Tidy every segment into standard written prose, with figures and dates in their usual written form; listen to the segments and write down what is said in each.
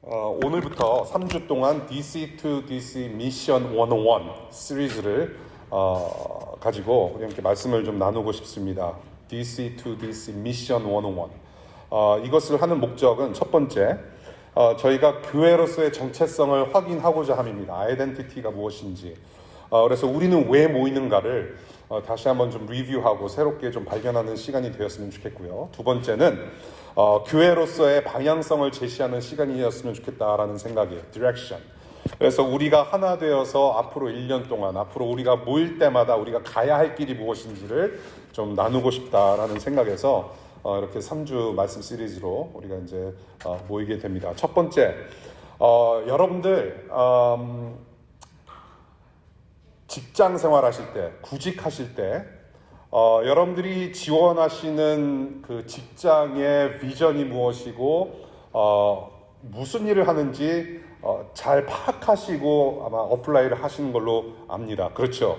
오늘부터 3주 동안 DC to DC 미션 101 시리즈를 가지고 우리 함께 말씀을 좀 나누고 싶습니다. DC to DC 미션 101. 이것을 하는 목적은 첫 번째, 저희가 교회로서의 정체성을 확인하고자 함입니다. 아이덴티티가 무엇인지. 그래서 우리는 왜 모이는가를 다시 한번 좀 리뷰하고 새롭게 좀 발견하는 시간이 되었으면 좋겠고요. 두 번째는 교회로서의 방향성을 제시하는 시간이었으면 좋겠다라는 생각이에요. 디렉션. 그래서 우리가 하나 되어서 앞으로 1년 동안, 앞으로 우리가 모일 때마다 우리가 가야 할 길이 무엇인지를 좀 나누고 싶다라는 생각에서 이렇게 3주 말씀 시리즈로 우리가 이제 모이게 됩니다. 첫 번째, 여러분들 직장 생활하실 때, 구직하실 때 여러분들이 지원하시는 그 직장의 비전이 무엇이고 무슨 일을 하는지 잘 파악하시고 아마 어플라이를 하시는 걸로 압니다. 그렇죠?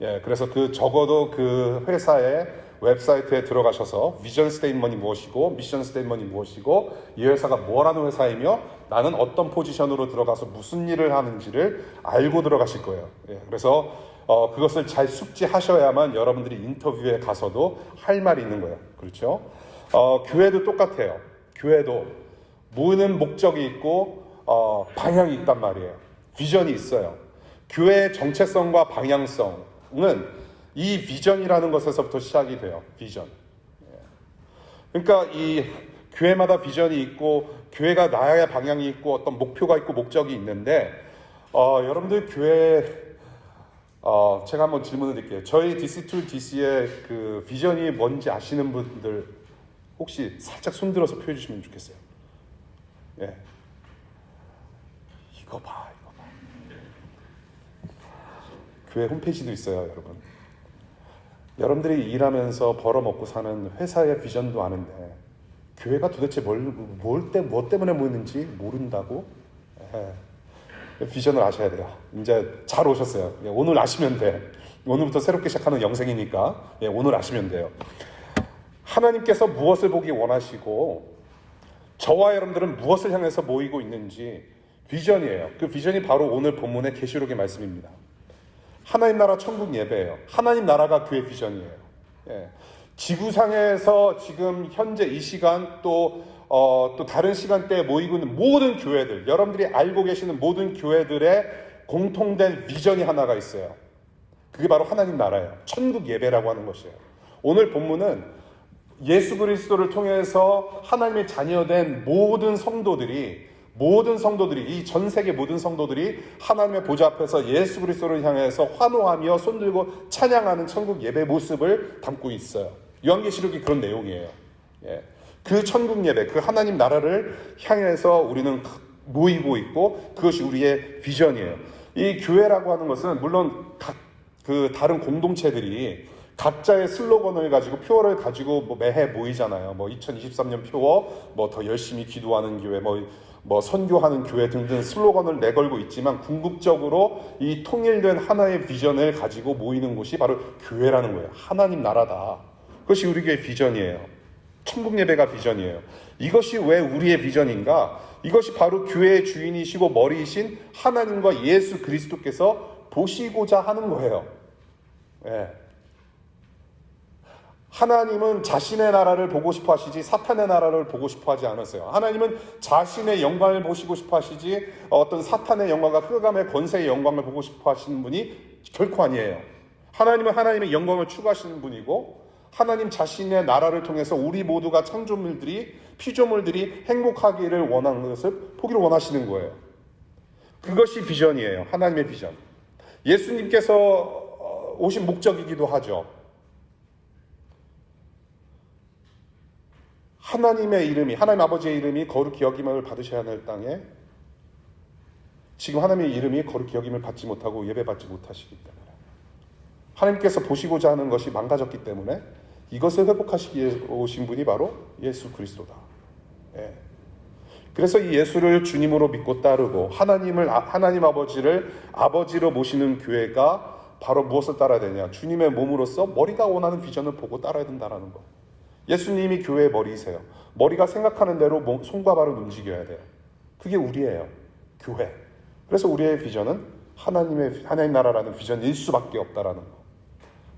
예, 그래서 적어도 그 회사의 웹사이트에 들어가셔서 비전 스테이트먼이 무엇이고 미션 스테이트먼이 무엇이고 이 회사가 뭐라는 회사이며 나는 어떤 포지션으로 들어가서 무슨 일을 하는지를 알고 들어가실 거예요. 예, 그래서 그것을 잘 숙지하셔야만 여러분들이 인터뷰에 가서도 할 말이 있는 거예요. 그렇죠? 교회도 똑같아요. 교회도 모이는 목적이 있고 방향이 있단 말이에요. 비전이 있어요. 교회의 정체성과 방향성은 이 비전이라는 것에서부터 시작이 돼요. 비전. 그러니까 이 교회마다 비전이 있고 교회가 나아야 방향이 있고 어떤 목표가 있고 목적이 있는데 여러분들 교회 제가 한번 질문을 드릴게요. 저희 DC2 DC의 그 비전이 뭔지 아시는 분들 혹시 살짝 손들어서 표해 주시면 좋겠어요. 예. 이거 봐. 교회 홈페이지도 있어요, 여러분. 여러분들이 일하면서 벌어먹고 사는 회사의 비전도 아는데 교회가 도대체 뭐 때문에 모이는지 모른다고? 비전을 아셔야 돼요. 이제 잘 오셨어요. 오늘 아시면 돼. 오늘부터 새롭게 시작하는 영생이니까 오늘 아시면 돼요. 하나님께서 무엇을 보기 원하시고 저와 여러분들은 무엇을 향해서 모이고 있는지 비전이에요. 그 비전이 바로 오늘 본문의 계시록의 말씀입니다. 하나님 나라 천국 예배예요. 하나님 나라가 교회 비전이에요. 예. 지구상에서 지금 현재 이 시간 또 다른 시간대에 모이고 있는 모든 교회들, 여러분들이 알고 계시는 모든 교회들의 공통된 비전이 하나가 있어요. 그게 바로 하나님 나라예요. 천국 예배라고 하는 것이에요. 오늘 본문은 예수 그리스도를 통해서 하나님의 자녀된 모든 성도들이 이 전 세계 모든 성도들이 하나님의 보좌 앞에서 예수 그리스도를 향해서 환호하며 손들고 찬양하는 천국 예배 모습을 담고 있어요. 요한계시록이 그런 내용이에요. 예. 그 천국 예배, 그 하나님 나라를 향해서 우리는 모이고 있고 그것이 우리의 비전이에요. 이 교회라고 하는 것은 물론 그 다른 공동체들이 각자의 슬로건을 가지고 표어를 가지고 매해 모이잖아요. 2023년 표어, 더 열심히 기도하는 교회, 선교하는 교회 등등 슬로건을 내걸고 있지만 궁극적으로 이 통일된 하나의 비전을 가지고 모이는 곳이 바로 교회라는 거예요. 하나님 나라다. 그것이 우리 교회의 비전이에요. 천국 예배가 비전이에요. 이것이 왜 우리의 비전인가? 이것이 바로 교회의 주인이시고 머리이신 하나님과 예수 그리스도께서 보시고자 하는 거예요. 예. 하나님은 자신의 나라를 보고 싶어 하시지 사탄의 나라를 보고 싶어 하지 않았어요. 하나님은 자신의 영광을 보시고 싶어 하시지 어떤 사탄의 영광과 흑암의 권세의 영광을 보고 싶어 하시는 분이 결코 아니에요. 하나님은 하나님의 영광을 추구하시는 분이고 하나님 자신의 나라를 통해서 우리 모두가 피조물들이 행복하기를 원하는 것을 보기를 원하시는 거예요. 그것이 비전이에요. 하나님의 비전. 예수님께서 오신 목적이기도 하죠. 하나님 아버지의 이름이 거룩히 여김을 받으셔야 할 땅에 지금 하나님의 이름이 거룩히 여김을 받지 못하고 예배받지 못하시기 때문에 하나님께서 보시고자 하는 것이 망가졌기 때문에 이것을 회복하시기 위해 오신 분이 바로 예수 그리스도다. 예. 그래서 이 예수를 주님으로 믿고 따르고 하나님 아버지를 아버지로 모시는 교회가 바로 무엇을 따라야 되냐? 주님의 몸으로서 머리가 원하는 비전을 보고 따라야 된다는 거. 예수님이 교회의 머리이세요. 머리가 생각하는 대로 손과 발은 움직여야 돼요. 그게 우리예요. 교회. 그래서 우리의 비전은 하나님 나라라는 비전일 수밖에 없다라는 거.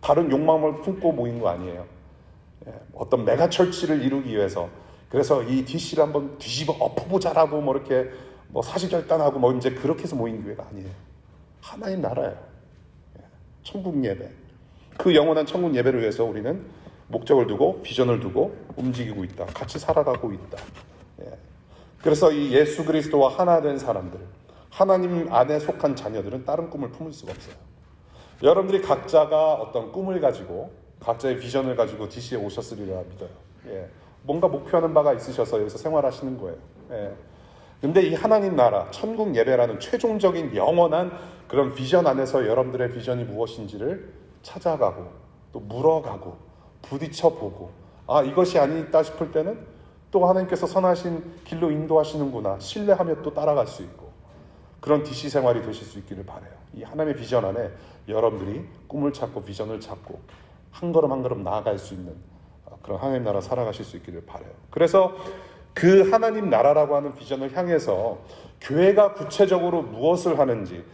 다른 욕망을 품고 모인 거 아니에요. 어떤 메가철치를 이루기 위해서, 그래서 이 DC를 한번 뒤집어 엎어보자라고 뭐 이렇게 뭐 사시결단하고 뭐 이제 그렇게 해서 모인 교회가 아니에요. 하나님 나라예요. 천국 예배. 그 영원한 천국 예배를 위해서 우리는 목적을 두고 비전을 두고 움직이고 있다. 같이 살아가고 있다. 그래서 이 예수 그리스도와 하나 된 사람들, 하나님 안에 속한 자녀들은 다른 꿈을 품을 수가 없어요. 여러분들이 각자가 어떤 꿈을 가지고 각자의 비전을 가지고 DC에 오셨으리라 믿어요. 뭔가 목표하는 바가 있으셔서 여기서 생활하시는 거예요. 근데 이 하나님 나라, 천국 예배라는 최종적인 영원한 그런 비전 안에서 여러분들의 비전이 무엇인지를 찾아가고 또 물어가고 부딪혀보고, 이것이 아니다 싶을 때는 또 하나님께서 선하신 길로 인도하시는구나 신뢰하며 또 따라갈 수 있고, 그런 DC 생활이 되실 수 있기를 바라요. 이 하나님의 비전 안에 여러분들이 꿈을 찾고 비전을 찾고 한 걸음 한 걸음 나아갈 수 있는 그런 하나님 나라 살아가실 수 있기를 바라요. 그래서 그 하나님 나라라고 하는 비전을 향해서 교회가 구체적으로 무엇을 하는지,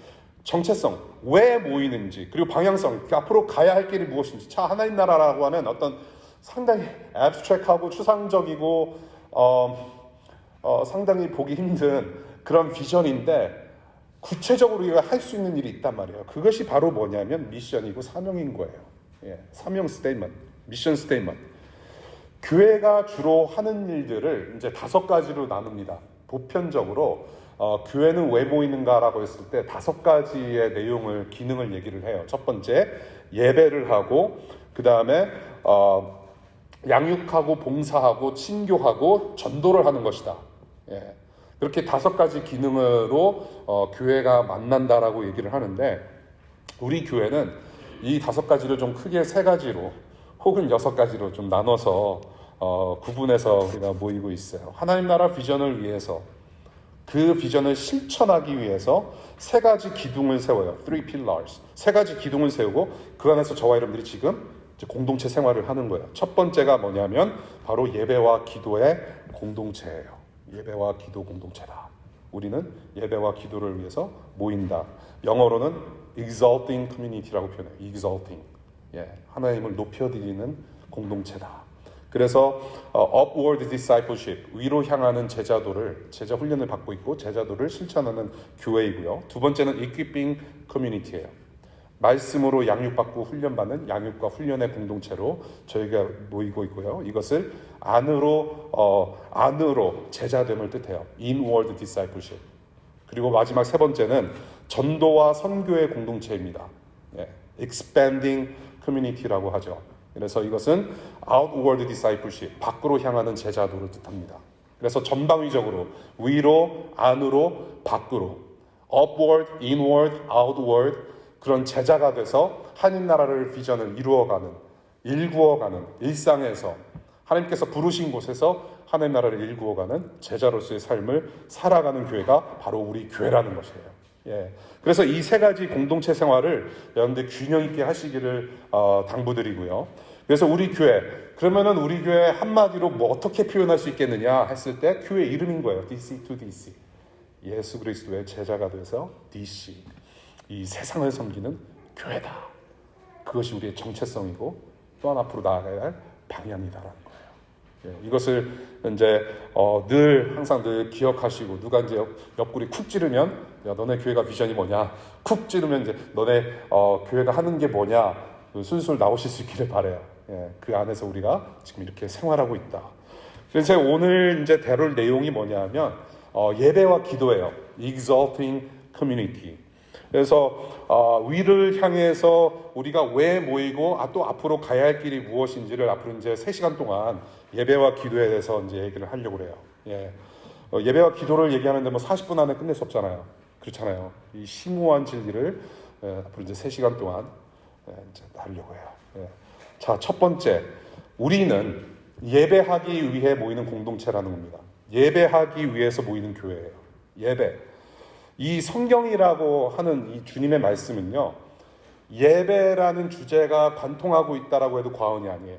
정체성, 왜 모이는지, 그리고 방향성, 앞으로 가야 할 길이 무엇인지. 하나님 나라라고 하는 어떤 상당히 애브스트랙하고 추상적이고 상당히 보기 힘든 그런 비전인데, 구체적으로 우리가 할 수 있는 일이 있단 말이에요. 그것이 바로 뭐냐면 미션이고 사명인 거예요. 사명 스테이트먼트, 미션 스테이트먼트. 교회가 주로 하는 일들을 이제 5가지로 나눕니다. 보편적으로 교회는 왜 모이는가라고 했을 때 5가지의 내용을, 기능을 얘기를 해요. 첫 번째, 예배를 하고, 그 다음에 양육하고 봉사하고 친교하고 전도를 하는 것이다. 그렇게 5가지 기능으로 교회가 만난다라고 얘기를 하는데, 우리 교회는 이 5가지를 좀 크게 3가지로 혹은 6가지로 좀 나눠서 구분해서 우리가 모이고 있어요. 하나님 나라 비전을 위해서, 그 비전을 실천하기 위해서 3가지 기둥을 세워요. 3 pillars. 3가지 기둥을 세우고 그 안에서 저와 여러분들이 지금 공동체 생활을 하는 거예요. 첫 번째가 뭐냐면 바로 예배와 기도의 공동체예요. 예배와 기도 공동체다. 우리는 예배와 기도를 위해서 모인다. 영어로는 exalting community라고 표현해요. exalting. 하나님을 높여드리는 공동체다. 그래서 upward discipleship, 위로 향하는 제자 훈련을 받고 있고 제자도를 실천하는 교회이고요. 두 번째는 equipping community예요. 말씀으로 양육받고 훈련받는 양육과 훈련의 공동체로 저희가 모이고 있고요. 이것을 안으로 제자됨을 뜻해요. inward discipleship. 그리고 마지막 3번째는 전도와 선교의 공동체입니다. expanding community라고 하죠. 그래서 이것은 outward discipleship, 밖으로 향하는 제자도를 뜻합니다. 그래서 전방위적으로 위로, 안으로, 밖으로, upward, inward, outward, 그런 제자가 돼서 하나님 나라를 비전을 일구어가는 일상에서 하나님께서 부르신 곳에서 하나님 나라를 일구어가는 제자로서의 삶을 살아가는 교회가 바로 우리 교회라는 것이에요. 그래서 이 3가지 공동체 생활을 여러분들 균형 있게 하시기를 당부드리고요. 그래서 우리 교회, 그러면은 우리 교회 한마디로 뭐 어떻게 표현할 수 있겠느냐 했을 때 교회 이름인 거예요. DC to DC. 예수 그리스도의 제자가 돼서 DC. 이 세상을 섬기는 교회다. 그것이 우리의 정체성이고 또한 앞으로 나아가야 할 방향이다라는 거예요. 이것을 이제 항상 늘 기억하시고, 누가 이제 옆구리 쿡 찌르면, 야, 너네 교회가 비전이 뭐냐? 쿡 찌르면 이제 너네 교회가 하는 게 뭐냐? 술술 나오실 수 있기를 바라요. 그 안에서 우리가 지금 이렇게 생활하고 있다. 그래서 오늘 이제 다룰 내용이 뭐냐면 예배와 기도예요. Exalting community. 그래서 위를 향해서 우리가 왜 모이고 또 앞으로 가야 할 길이 무엇인지를 앞으로 이제 3시간 동안 예배와 기도에 대해서 이제 얘기를 하려고 그래요. 예배와 기도를 얘기하는데 뭐 40분 안에 끝낼 수 없잖아요. 그렇잖아요. 이 심오한 진리를 앞으로 이제 3시간 동안 이제 하려고 해요. 자, 첫 번째, 우리는 예배하기 위해 모이는 공동체라는 겁니다. 예배하기 위해서 모이는 교회예요. 예배. 이 성경이라고 하는 이 주님의 말씀은요, 예배라는 주제가 관통하고 있다라고 해도 과언이 아니에요.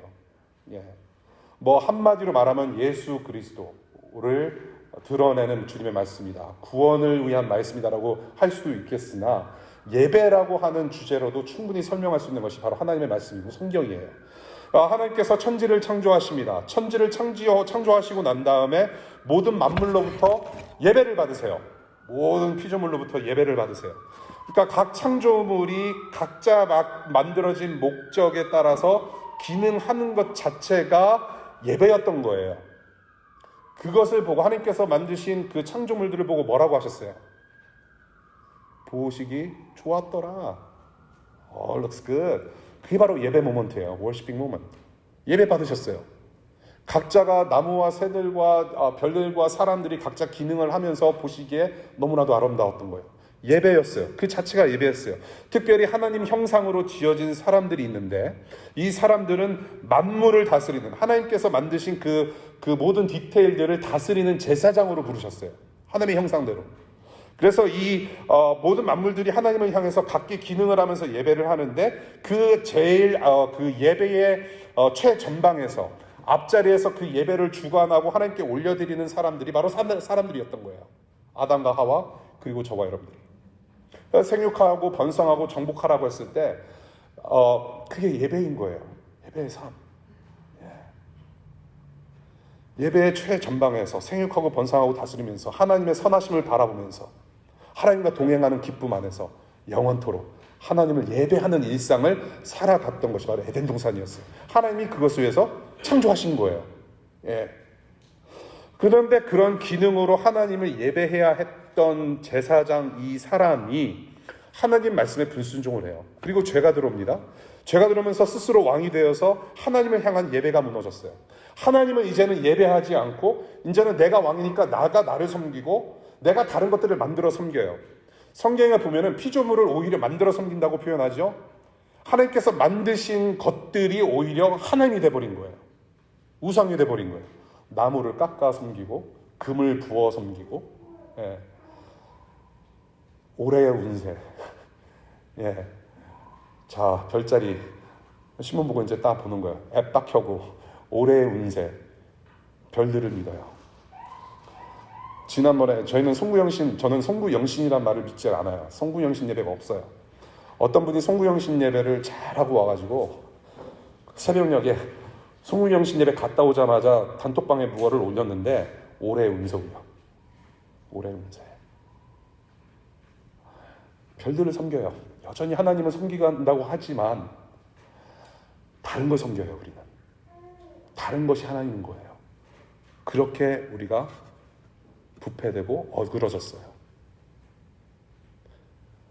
뭐 한마디로 말하면 예수 그리스도를 드러내는 주님의 말씀이다. 구원을 위한 말씀이다라고 할 수도 있겠으나 예배라고 하는 주제로도 충분히 설명할 수 있는 것이 바로 하나님의 말씀이고 성경이에요. 하나님께서 천지를 창조하십니다. 천지를 창조하시고 난 다음에 모든 만물로부터 예배를 받으세요. 모든 피조물로부터 예배를 받으세요. 그러니까 각 창조물이 각자 만들어진 목적에 따라서 기능하는 것 자체가 예배였던 거예요. 그것을 보고 하나님께서 만드신 그 창조물들을 보고 뭐라고 하셨어요? 보시기 좋았더라. looks good. 그게 바로 예배 모먼트예요. worshiping moment. 예배 받으셨어요. 각자가 나무와 새들과 별들과 사람들이 각자 기능을 하면서 보시기에 너무나도 아름다웠던 거예요. 예배였어요. 그 자체가 예배였어요. 특별히 하나님 형상으로 지어진 사람들이 있는데 이 사람들은 만물을 다스리는 하나님께서 만드신 그 모든 디테일들을 다스리는 제사장으로 부르셨어요. 하나님의 형상대로. 그래서 이 모든 만물들이 하나님을 향해서 각기 기능을 하면서 예배를 하는데 그 제일 그 예배의 최전방에서 앞자리에서 그 예배를 주관하고 하나님께 올려드리는 사람들이 바로 사람들이었던 거예요. 아담과 하와 그리고 저와 여러분들이. 생육하고 번성하고 정복하라고 했을 때 그게 예배인 거예요. 예배의 삶. 예배의 최전방에서 생육하고 번성하고 다스리면서 하나님의 선하심을 바라보면서 하나님과 동행하는 기쁨 안에서 영원토록 하나님을 예배하는 일상을 살아갔던 것이 바로 에덴 동산이었어요. 하나님이 그것을 위해서 창조하신 거예요. 그런데 그런 기능으로 하나님을 예배해야 했던 제사장 이 사람이 하나님 말씀에 불순종을 해요. 그리고 죄가 들어옵니다. 죄가 들어오면서 스스로 왕이 되어서 하나님을 향한 예배가 무너졌어요. 하나님은 이제는 예배하지 않고 이제는 내가 왕이니까 나가 나를 섬기고 내가 다른 것들을 만들어 섬겨요. 성경에 보면은 피조물을 오히려 만들어 섬긴다고 표현하죠. 하나님께서 만드신 것들이 오히려 하나님이 돼버린 거예요. 우상이 돼버린 거예요. 나무를 깎아 섬기고 금을 부어 섬기고 올해의 운세. 자, 별자리 신문 보고 이제 딱 보는 거예요. 앱 딱 켜고 올해의 운세 별들을 믿어요. 지난번에 저는 송구영신이란 말을 믿지 않아요. 송구영신 예배가 없어요. 어떤 분이 송구영신 예배를 잘하고 와가지고 새벽녘에 송구영신 예배 갔다 오자마자 단톡방에 무어를 올렸는데 올해의 운세고요. 올해의 운세. 별들을 섬겨요. 여전히 하나님을 섬기간다고 하지만 다른 걸 섬겨요. 우리는 다른 것이 하나님인 거예요. 그렇게 우리가 부패되고 어그러졌어요.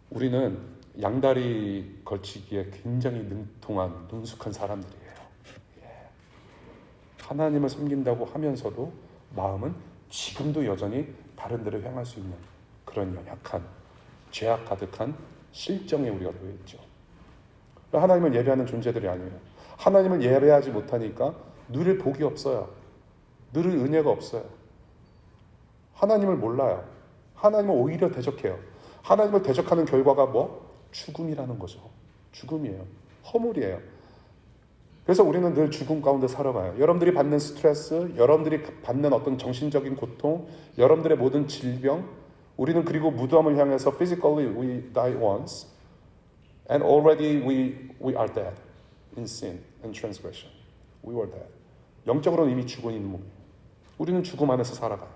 우리는 양다리 걸치기에 굉장히 능통한 능숙한 사람들이에요. 하나님을 섬긴다고 하면서도 마음은 지금도 여전히 다른 데를 향할 수 있는 그런 연약한 죄악 가득한 실정에 우리가 놓여 있죠. 하나님을 예배하는 존재들이 아니에요. 하나님을 예배하지 못하니까 누릴 복이 없어요. 누릴 은혜가 없어요. 하나님을 몰라요. 하나님을 오히려 대적해요. 하나님을 대적하는 결과가 뭐? 죽음이라는 거죠. 죽음이에요. 허물이에요. 그래서 우리는 늘 죽음 가운데 살아가요. 여러분들이 받는 스트레스, 여러분들이 받는 어떤 정신적인 고통, 여러분들의 모든 질병, 우리는 그리고 무덤을 향해서 physically we die once and already we are dead in sin and transgression. We were dead. 영적으로는 이미 죽어 있는 몸이에요. 우리는 죽음 안에서 살아가요.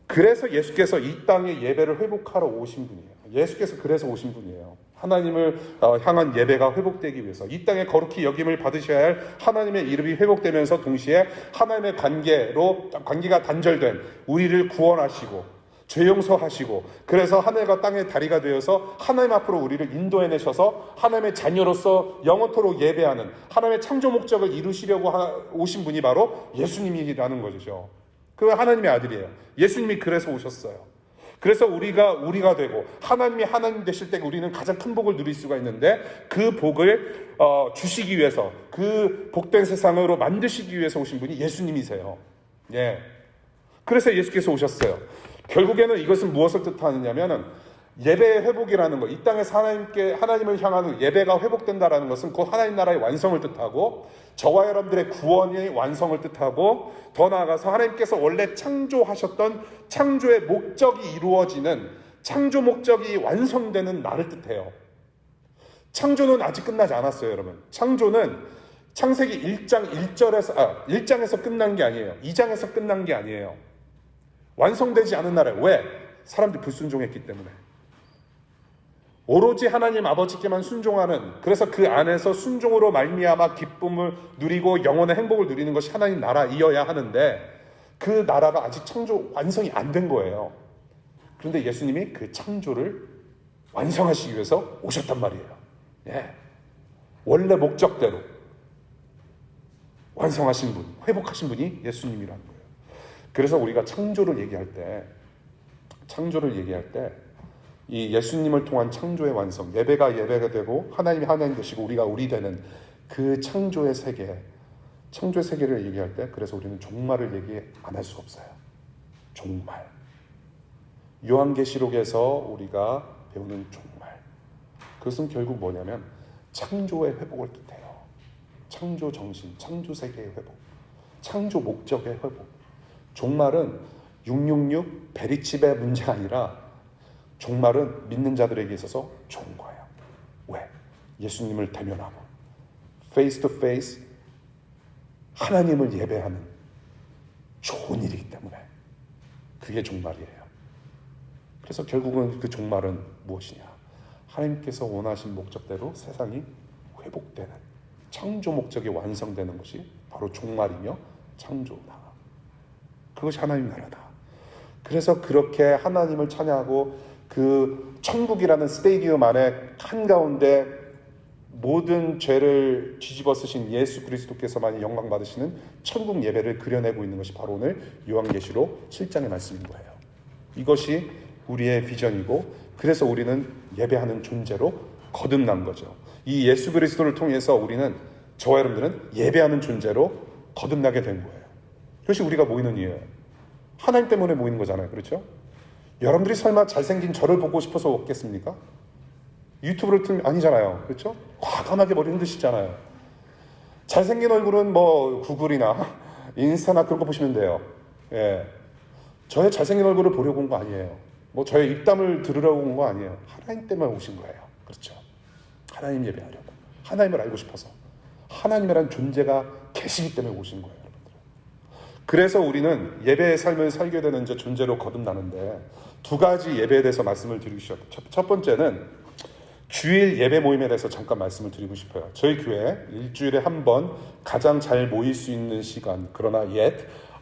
그래서 예수께서 이 땅에 예배를 회복하러 오신 분이에요. 예수께서 그래서 오신 분이에요. 하나님을 향한 예배가 회복되기 위해서 이 땅에 거룩히 여김을 받으셔야 할 하나님의 이름이 회복되면서 동시에 하나님의 관계가 단절된 우리를 구원하시고 죄 용서하시고 그래서 하늘과 땅의 다리가 되어서 하나님 앞으로 우리를 인도해내셔서 하나님의 자녀로서 영원토록 예배하는 하나님의 창조 목적을 이루시려고 오신 분이 바로 예수님이라는 것이죠. 그 하나님의 아들이에요. 예수님이 그래서 오셨어요. 그래서 우리가 되고 하나님이 하나님 되실 때 우리는 가장 큰 복을 누릴 수가 있는데 그 복을 주시기 위해서 그 복된 세상으로 만드시기 위해서 오신 분이 예수님이세요. 그래서 예수께서 오셨어요. 결국에는 이것은 무엇을 뜻하느냐면은 예배의 회복이라는 것, 이 땅에서 하나님을 향하는 예배가 회복된다라는 것은 곧 하나님 나라의 완성을 뜻하고 저와 여러분들의 구원의 완성을 뜻하고 더 나아가서 하나님께서 원래 창조하셨던 창조의 목적이 이루어지는 창조 목적이 완성되는 날을 뜻해요. 창조는 아직 끝나지 않았어요, 여러분. 창조는 창세기 1장에서 끝난 게 아니에요. 2장에서 끝난 게 아니에요. 완성되지 않은 나라예요. 왜? 사람들이 불순종했기 때문에. 오로지 하나님 아버지께만 순종하는, 그래서 그 안에서 순종으로 말미암아 기쁨을 누리고 영혼의 행복을 누리는 것이 하나님 나라이어야 하는데 그 나라가 아직 창조 완성이 안 된 거예요. 그런데 예수님이 그 창조를 완성하시기 위해서 오셨단 말이에요. 예. 원래 목적대로 완성하신 분, 회복하신 분이 예수님이라는 거예요. 그래서 우리가 창조를 얘기할 때 이 예수님을 통한 창조의 완성, 예배가 되고 하나님이 하나님 되시고 우리가 우리 되는 그 창조의 세계를 얘기할 때 그래서 우리는 종말을 얘기 안 할 수 없어요. 종말. 요한계시록에서 우리가 배우는 종말. 그것은 결국 뭐냐면 창조의 회복을 뜻해요. 창조 정신, 창조 세계의 회복, 창조 목적의 회복. 종말은 666 베리칩의 문제가 아니라 종말은 믿는 자들에게 있어서 좋은 거예요. 왜? 예수님을 대면하고 페이스 투 페이스 하나님을 예배하는 좋은 일이기 때문에 그게 종말이에요. 그래서 결국은 그 종말은 무엇이냐? 하나님께서 원하신 목적대로 세상이 회복되는 창조 목적이 완성되는 것이 바로 종말이며 창조다. 그것이 하나님 나라다. 그래서 그렇게 하나님을 찬양하고 그 천국이라는 스테디움 안에 한가운데 모든 죄를 뒤집어 쓰신 예수 그리스도께서만 영광 받으시는 천국 예배를 그려내고 있는 것이 바로 오늘 요한계시록 7장의 말씀인 거예요. 이것이 우리의 비전이고 그래서 우리는 예배하는 존재로 거듭난 거죠. 이 예수 그리스도를 통해서 우리는 저와 여러분들은 예배하는 존재로 거듭나게 된 거예요. 그것이 우리가 모이는 이유예요. 하나님 때문에 모이는 거잖아요. 그렇죠? 여러분들이 설마 잘생긴 저를 보고 싶어서 없겠습니까? 유튜브를 틀면 아니잖아요. 그렇죠? 과감하게 머리 흔드시잖아요. 잘생긴 얼굴은 뭐 구글이나 인스타나 그런 거 보시면 돼요. 예. 저의 잘생긴 얼굴을 보려고 온 거 아니에요. 뭐 저의 입담을 들으려고 온 거 아니에요. 하나님 때문에 오신 거예요. 그렇죠? 하나님 예배하려고. 하나님을 알고 싶어서. 하나님이라는 존재가 계시기 때문에 오신 거예요. 그래서 우리는 예배의 삶을 살게 되는 존재로 거듭나는데 두 가지 예배에 대해서 말씀을 드리고 싶어요. 첫 번째는 주일 예배 모임에 대해서 잠깐 말씀을 드리고 싶어요. 저희 교회 일주일에 한 번 가장 잘 모일 수 있는 시간, 그러나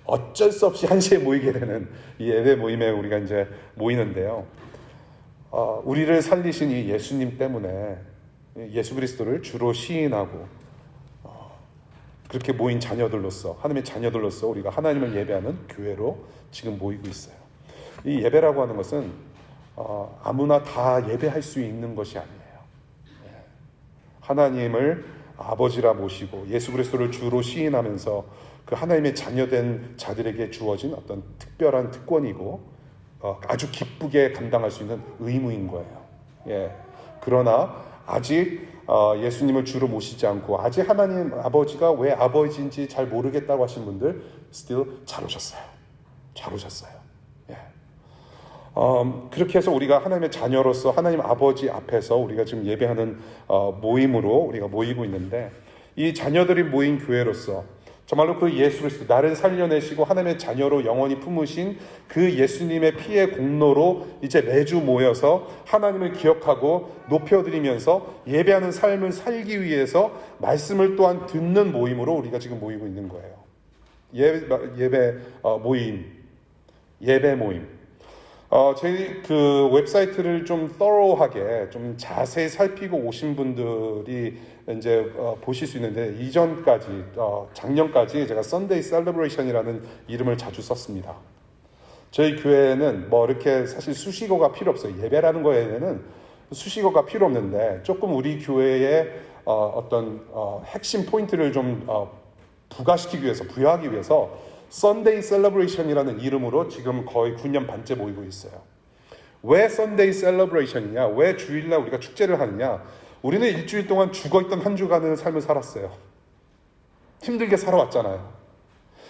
어쩔 수 없이 1시에 모이게 되는 이 예배 모임에 우리가 이제 모이는데요. 우리를 살리신 이 예수님 때문에 예수 그리스도를 주로 시인하고 그렇게 모인 자녀들로서 하나님의 자녀들로서 우리가 하나님을 예배하는 교회로 지금 모이고 있어요. 이 예배라고 하는 것은 아무나 다 예배할 수 있는 것이 아니에요. 하나님을 아버지라 모시고 예수 그리스도를 주로 시인하면서 그 하나님의 자녀된 자들에게 주어진 어떤 특별한 특권이고 아주 기쁘게 감당할 수 있는 의무인 거예요. 예. 그러나 아직 예수님을 주로 모시지 않고 아직 하나님 아버지가 왜 아버지인지 잘 모르겠다고 하신 분들 still 잘 오셨어요. 예. 그렇게 해서 우리가 하나님의 자녀로서 하나님 아버지 앞에서 우리가 지금 예배하는 모임으로 우리가 모이고 있는데 이 자녀들이 모인 교회로서 정말로 그 예수 그리스도 나를 살려내시고 하나님의 자녀로 영원히 품으신 그 예수님의 피의 공로로 이제 매주 모여서 하나님을 기억하고 높여드리면서 예배하는 삶을 살기 위해서 말씀을 또한 듣는 모임으로 우리가 지금 모이고 있는 거예요. 예배 모임. 저희 그 웹사이트를 좀 thorough하게 좀 자세히 살피고 오신 분들이 이제 보실 수 있는데 이전까지 작년까지 제가 Sunday Celebration이라는 이름을 자주 썼습니다. 저희 교회는 뭐 이렇게 사실 수식어가 필요 없어요. 예배라는 거에는 수식어가 필요 없는데 조금 우리 교회의 어떤 핵심 포인트를 좀 부여하기 위해서 Sunday Celebration이라는 이름으로 지금 거의 9년 반째 모이고 있어요. 왜 썬데이 셀러브레이션이냐? 왜 주일날 우리가 축제를 하느냐? 우리는 일주일 동안 죽어있던 한 주간의 삶을 살았어요. 힘들게 살아왔잖아요.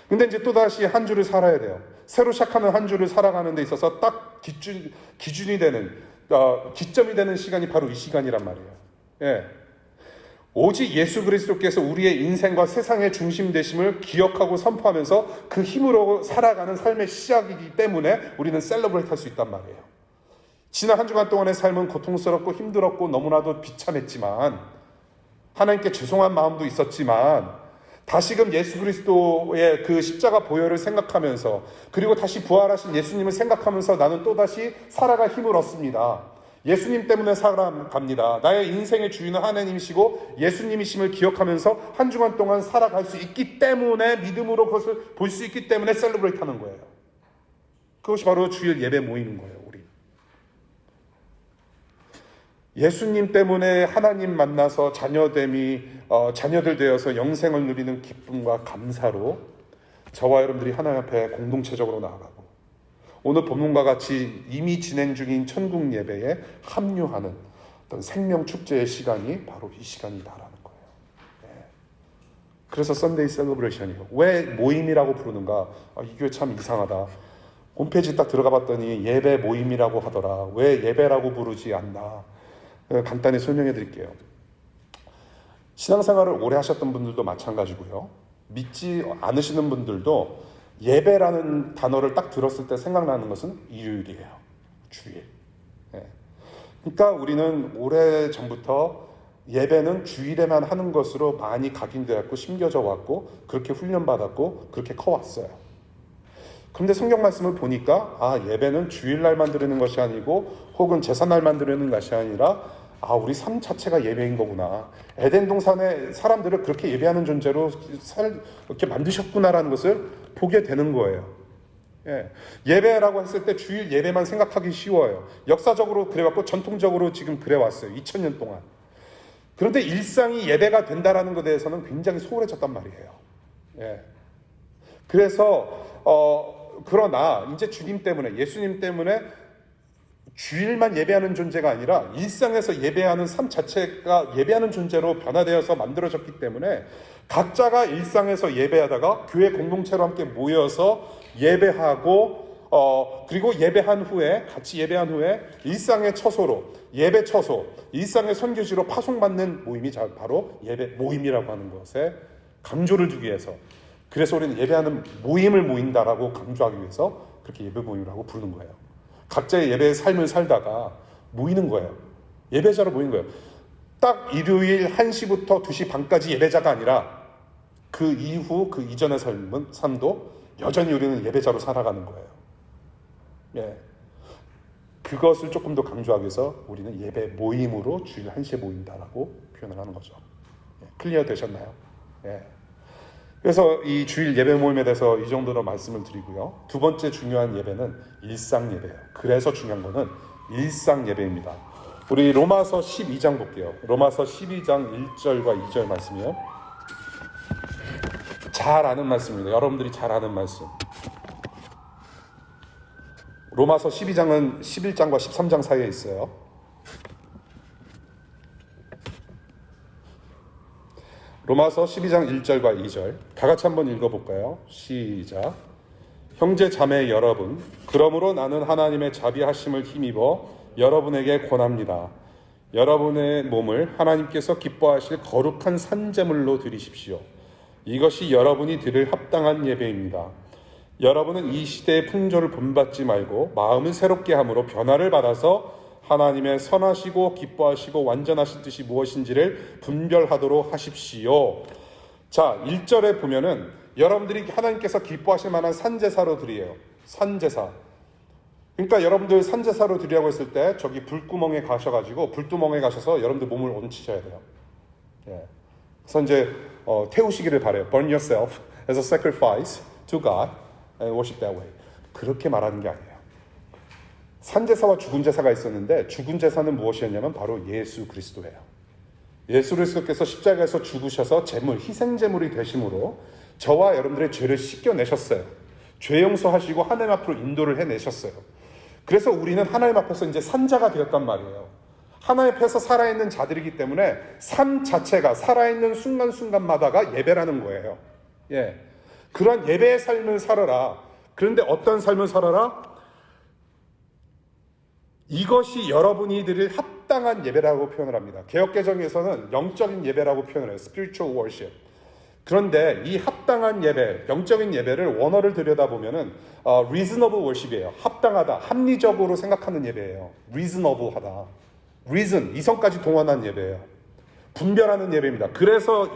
근데 이제 또다시 한 주를 살아야 돼요. 새로 시작하는 한 주를 살아가는 데 있어서 딱 기준이 되는, 기점이 되는 시간이 바로 이 시간이란 말이에요. 예. 오직 예수 그리스도께서 우리의 인생과 세상의 중심 되심을 기억하고 선포하면서 그 힘으로 살아가는 삶의 시작이기 때문에 우리는 셀러브레이트 할 수 있단 말이에요. 지난 한 주간 동안의 삶은 고통스럽고 힘들었고 너무나도 비참했지만, 하나님께 죄송한 마음도 있었지만, 다시금 예수 그리스도의 그 십자가 보혈을 생각하면서, 그리고 다시 부활하신 예수님을 생각하면서 나는 또다시 살아갈 힘을 얻습니다. 예수님 때문에 살아갑니다. 나의 인생의 주인은 하나님이시고 예수님이심을 기억하면서 한 주간 동안 살아갈 수 있기 때문에, 믿음으로 그것을 볼 수 있기 때문에 셀러브레이트 하는 거예요. 그것이 바로 주일 예배 모이는 거예요. 우리 예수님 때문에 하나님 만나서 자녀들 되어서 영생을 누리는 기쁨과 감사로 저와 여러분들이 하나님 앞에 공동체적으로 나아가고, 오늘 본문과 같이 이미 진행 중인 천국 예배에 합류하는 어떤 생명 축제의 시간이 바로 이 시간이다라는 거예요. 네. 그래서 썬데이 셀러브레이션이요. 왜 모임이라고 부르는가? 이 교회 참 이상하다. 홈페이지 딱 들어가 봤더니 예배 모임이라고 하더라. 왜 예배라고 부르지 않나? 간단히 설명해 드릴게요. 신앙생활을 오래 하셨던 분들도 마찬가지고요. 믿지 않으시는 분들도 예배라는 단어를 딱 들었을 때 생각나는 것은 일요일이에요. 주일. 네. 그러니까 우리는 오래전부터 예배는 주일에만 하는 것으로 많이 각인되었고 심겨져 왔고 그렇게 훈련받았고 그렇게 커왔어요. 그런데 성경 말씀을 보니까 예배는 주일날만 드리는 것이 아니고 혹은 제삿날만 드리는 것이 아니라 우리 삶 자체가 예배인 거구나. 에덴 동산의 사람들을 그렇게 예배하는 존재로 이렇게 만드셨구나라는 것을 보게 되는 거예요. 예. 예배라고 했을 때 주일 예배만 생각하기 쉬워요. 역사적으로 그래왔고 전통적으로 지금 그래왔어요. 2000년 동안. 그런데 일상이 예배가 된다라는 것에 대해서는 굉장히 소홀해졌단 말이에요. 예. 그래서 그러나 이제 주님 때문에, 예수님 때문에 주일만 예배하는 존재가 아니라 일상에서 예배하는 삶 자체가 예배하는 존재로 변화되어서 만들어졌기 때문에 각자가 일상에서 예배하다가 교회 공동체로 함께 모여서 예배하고 그리고 예배한 후에 같이 예배한 후에 일상의 처소로, 예배 처소, 일상의 선교지로 파송받는 모임이 바로 예배 모임이라고 하는 것에 강조를 두기 위해서, 그래서 우리는 예배하는 모임을 모인다라고 강조하기 위해서 그렇게 예배 모임이라고 부르는 거예요. 각자의 예배의 삶을 살다가 모이는 거예요. 예배자로 모이는 거예요. 딱 일요일 1시부터 2시 반까지 예배자가 아니라 그 이후 그 이전의 삶도 여전히 우리는 예배자로 살아가는 거예요. 예. 그것을 조금 더 강조하기 위해서 우리는 예배 모임으로 주일 1시에 모인다라고 표현을 하는 거죠. 예. 클리어 되셨나요? 예. 그래서 이 주일 예배 모임에 대해서 이 정도로 말씀을 드리고요. 두 번째 중요한 예배는 일상 예배예요. 그래서 중요한 거는 일상 예배입니다. 우리 로마서 12장 볼게요. 로마서 12장 1절과 2절 말씀이요. 잘 아는 말씀입니다. 여러분들이 잘 아는 말씀. 로마서 12장은 11장과 13장 사이에 있어요. 로마서 12장 1절과 2절 다 같이 한번 읽어볼까요? 시작. 형제 자매 여러분, 그러므로 나는 하나님의 자비하심을 힘입어 여러분에게 권합니다. 여러분의 몸을 하나님께서 기뻐하실 거룩한 산제물로 드리십시오. 이것이 여러분이 드릴 합당한 예배입니다. 여러분은 이 시대의 풍조를 본받지 말고 마음을 새롭게 함으로 변화를 받아서 하나님의 선하시고 기뻐하시고 완전하신 뜻이 무엇인지를 분별하도록 하십시오. 자, 1절에 보면은 여러분들이 하나님께서 기뻐하실 만한 산제사로 드려요. 산제사. 그러니까 여러분들 산제사로 드리라고 했을 때 저기 불구멍에 불두멍에 가셔서 여러분들 몸을 얹히셔야 돼요. 예. 그래서 이제 태우시기를 바래요. Burn yourself as a sacrifice to God and worship that way. 그렇게 말하는 게 아니에요. 산제사와 죽은 제사가 있었는데 죽은 제사는 무엇이었냐면 바로 예수 그리스도예요. 예수 그리스도께서 십자가에서 죽으셔서 희생제물이 되심으로 저와 여러분들의 죄를 씻겨내셨어요. 죄 용서하시고 하나님 앞으로 인도를 해내셨어요. 그래서 우리는 하나님 앞에서 이제 산자가 되었단 말이에요. 하나님 앞에서 살아있는 자들이기 때문에 삶 자체가 살아있는 순간순간마다가 예배라는 거예요. 예. 그런 예배의 삶을 살아라. 그런데 어떤 삶을 살아라? 이것이 여러분이 드릴 합당한 예배라고 표현을 합니다. 개역개정에서는 영적인 예배라고 표현을 해요. Spiritual worship. 그런데 이 합당한 예배, 영적인 예배를 원어를 들여다보면은 reasonable worship이에요. 합당하다, 합리적으로 생각하는 예배예요. reasonable하다. reason, 이성까지 동원한 예배예요. 분별하는 예배입니다. 그래서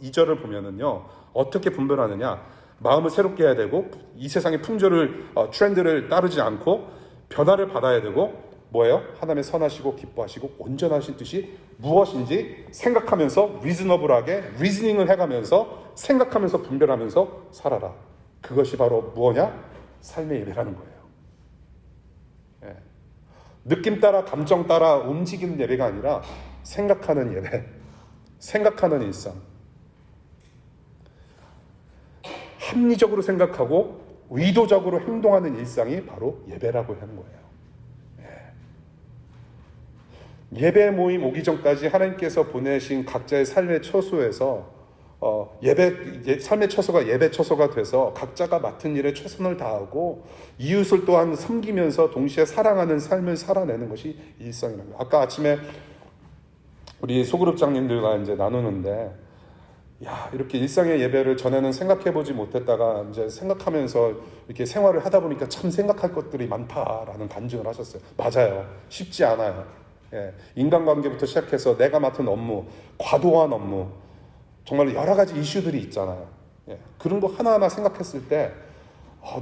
2절을 보면은요, 어떻게 분별하느냐? 마음을 새롭게 해야 되고, 이 세상의 풍조를, 트렌드를 따르지 않고, 변화를 받아야 되고, 뭐예요? 하나님의 선하시고 기뻐하시고 온전하신 뜻이 무엇인지 생각하면서 리즈너블하게 리즈닝을 해가면서 생각하면서 분별하면서 살아라. 그것이 바로 무엇냐? 삶의 예배라는 거예요. 예. 느낌 따라 감정 따라 움직이는 예배가 아니라 생각하는 예배, 생각하는 일상, 합리적으로 생각하고 의도적으로 행동하는 일상이 바로 예배라고 하는 거예요. 예배 모임 오기 전까지 하나님께서 보내신 각자의 삶의 처소에서 삶의 처소가 예배 처소가 돼서 각자가 맡은 일에 최선을 다하고 이웃을 또한 섬기면서 동시에 사랑하는 삶을 살아내는 것이 일상이라는 거예요. 아까 아침에 우리 소그룹장님들과 이제 나누는데, 야, 이렇게 일상의 예배를 전에는 생각해보지 못했다가 이제 생각하면서 이렇게 생활을 하다 보니까 참 생각할 것들이 많다라는 간증을 하셨어요. 맞아요. 쉽지 않아요. 예, 인간관계부터 시작해서 내가 맡은 업무, 과도한 업무, 정말 여러 가지 이슈들이 있잖아요. 예, 그런 거 하나하나 생각했을 때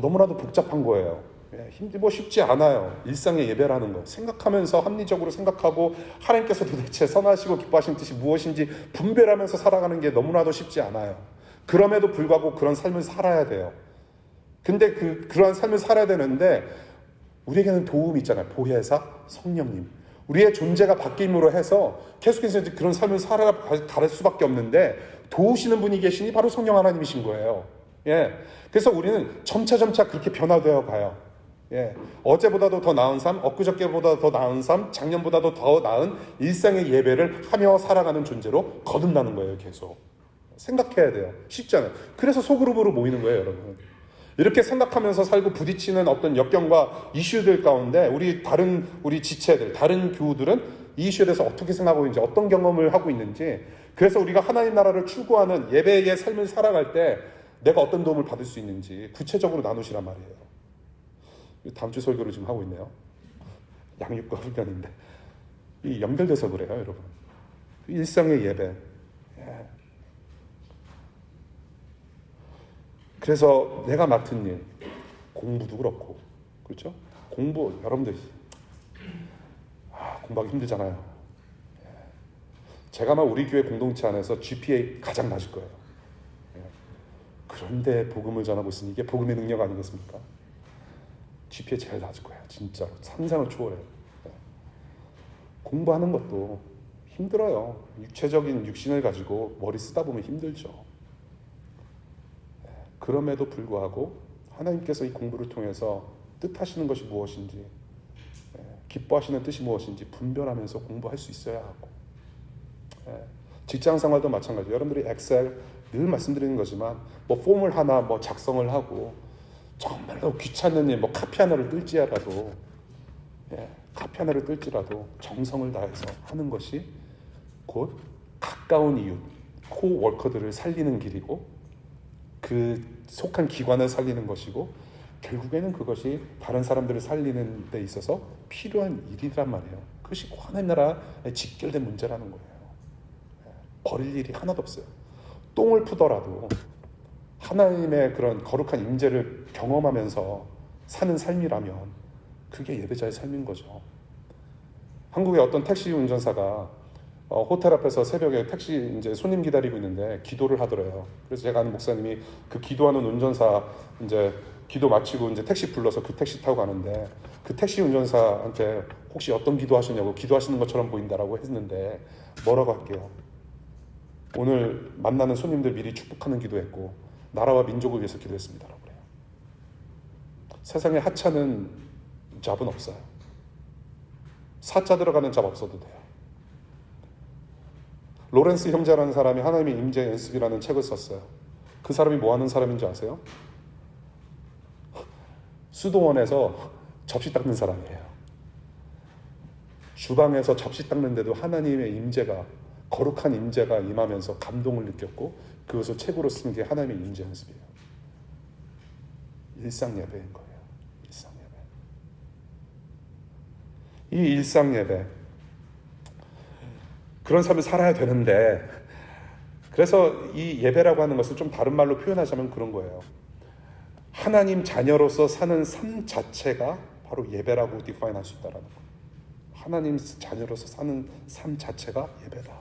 너무나도 복잡한 거예요. 예, 쉽지 않아요. 일상의 예배라는 거 생각하면서 합리적으로 생각하고 하나님께서 도대체 선하시고 기뻐하신 뜻이 무엇인지 분별하면서 살아가는 게 너무나도 쉽지 않아요. 그럼에도 불구하고 그런 삶을 살아야 돼요. 근데 그러한 삶을 살아야 되는데 우리에게는 도움이 있잖아요. 보혜사 성령님. 우리의 존재가 바뀜으로 해서 계속해서 그런 삶을 살아갈 수밖에 없는데 도우시는 분이 계시니 바로 성령 하나님이신 거예요. 예. 그래서 우리는 점차 그렇게 변화되어 가요. 예. 어제보다도 더 나은 삶, 엊그저께보다 더 나은 삶, 작년보다도 더 나은 일상의 예배를 하며 살아가는 존재로 거듭나는 거예요. 계속. 생각해야 돼요. 쉽지 않아요. 그래서 소그룹으로 모이는 거예요, 여러분. 이렇게 생각하면서 살고 부딪히는 어떤 역경과 이슈들 가운데 우리 지체들, 다른 교우들은 이 이슈에 대해서 어떻게 생각하고 있는지, 어떤 경험을 하고 있는지, 그래서 우리가 하나님 나라를 추구하는 예배의 삶을 살아갈 때 내가 어떤 도움을 받을 수 있는지 구체적으로 나누시란 말이에요. 다음 주 설교를 지금 하고 있네요. 양육과 훈련인데 이 연결돼서 그래요, 여러분. 일상의 예배. 예. 그래서 내가 맡은 일, 공부도 그렇고, 그렇죠? 공부, 여러분들 공부하기 힘들잖아요. 제가 아마 우리 교회 공동체 안에서 GPA 가장 낮을 거예요. 그런데 복음을 전하고 있으니 이게 복음의 능력 아니겠습니까? GPA 제일 낮을 거예요. 진짜로. 상상을 초월해요. 공부하는 것도 힘들어요. 육체적인 육신을 가지고 머리 쓰다 보면 힘들죠. 그럼에도 불구하고 하나님께서 이 공부를 통해서 뜻하시는 것이 무엇인지, 기뻐하시는 뜻이 무엇인지 분별하면서 공부할 수 있어야 하고, 직장 생활도 마찬가지예요. 여러분들이 엑셀 늘 말씀드리는 거지만 폼을 하나 작성을 하고 정말로 귀찮은 일 카피 하나를 뜰지라도 정성을 다해서 하는 것이 곧 가까운 이웃, 코워커들을 살리는 길이고 그 속한 기관을 살리는 것이고 결국에는 그것이 다른 사람들을 살리는 데 있어서 필요한 일이란 말이에요. 그것이 하나님 나라에 직결된 문제라는 거예요. 버릴 일이 하나도 없어요. 똥을 푸더라도 하나님의 그런 거룩한 임재를 경험하면서 사는 삶이라면 그게 예배자의 삶인 거죠. 한국의 어떤 택시 운전사가 호텔 앞에서 새벽에 택시 이제 손님 기다리고 있는데 기도를 하더래요. 그래서 제가 아는 목사님이 그 기도하는 운전사 이제 기도 마치고 이제 택시 불러서 그 택시 타고 가는데 그 택시 운전사한테 혹시 어떤 기도 하셨냐고, 기도하시는 것처럼 보인다라고 했는데 뭐라고 할게요. 오늘 만나는 손님들 미리 축복하는 기도했고 나라와 민족을 위해서 기도했습니다라고 그래요. 세상의 하찮은 잡은 없어요. 사자 들어가는 잡 없어도 돼요. 로렌스 형제라는 사람이 하나님의 임재 연습이라는 책을 썼어요. 그 사람이 뭐 하는 사람인지 아세요? 수도원에서 접시 닦는 사람이에요. 주방에서 접시 닦는데도 하나님의 임재가, 거룩한 임재가 임하면서 감동을 느꼈고 그것을 책으로 쓴 게 하나님의 임재 연습이에요. 일상 예배인 거예요. 일상 예배. 이 일상 예배, 그런 삶을 살아야 되는데, 그래서 이 예배라고 하는 것을 좀 다른 말로 표현하자면 그런 거예요. 하나님 자녀로서 사는 삶 자체가 바로 예배라고 디파인 할 수 있다는 거예요. 하나님 자녀로서 사는 삶 자체가 예배다.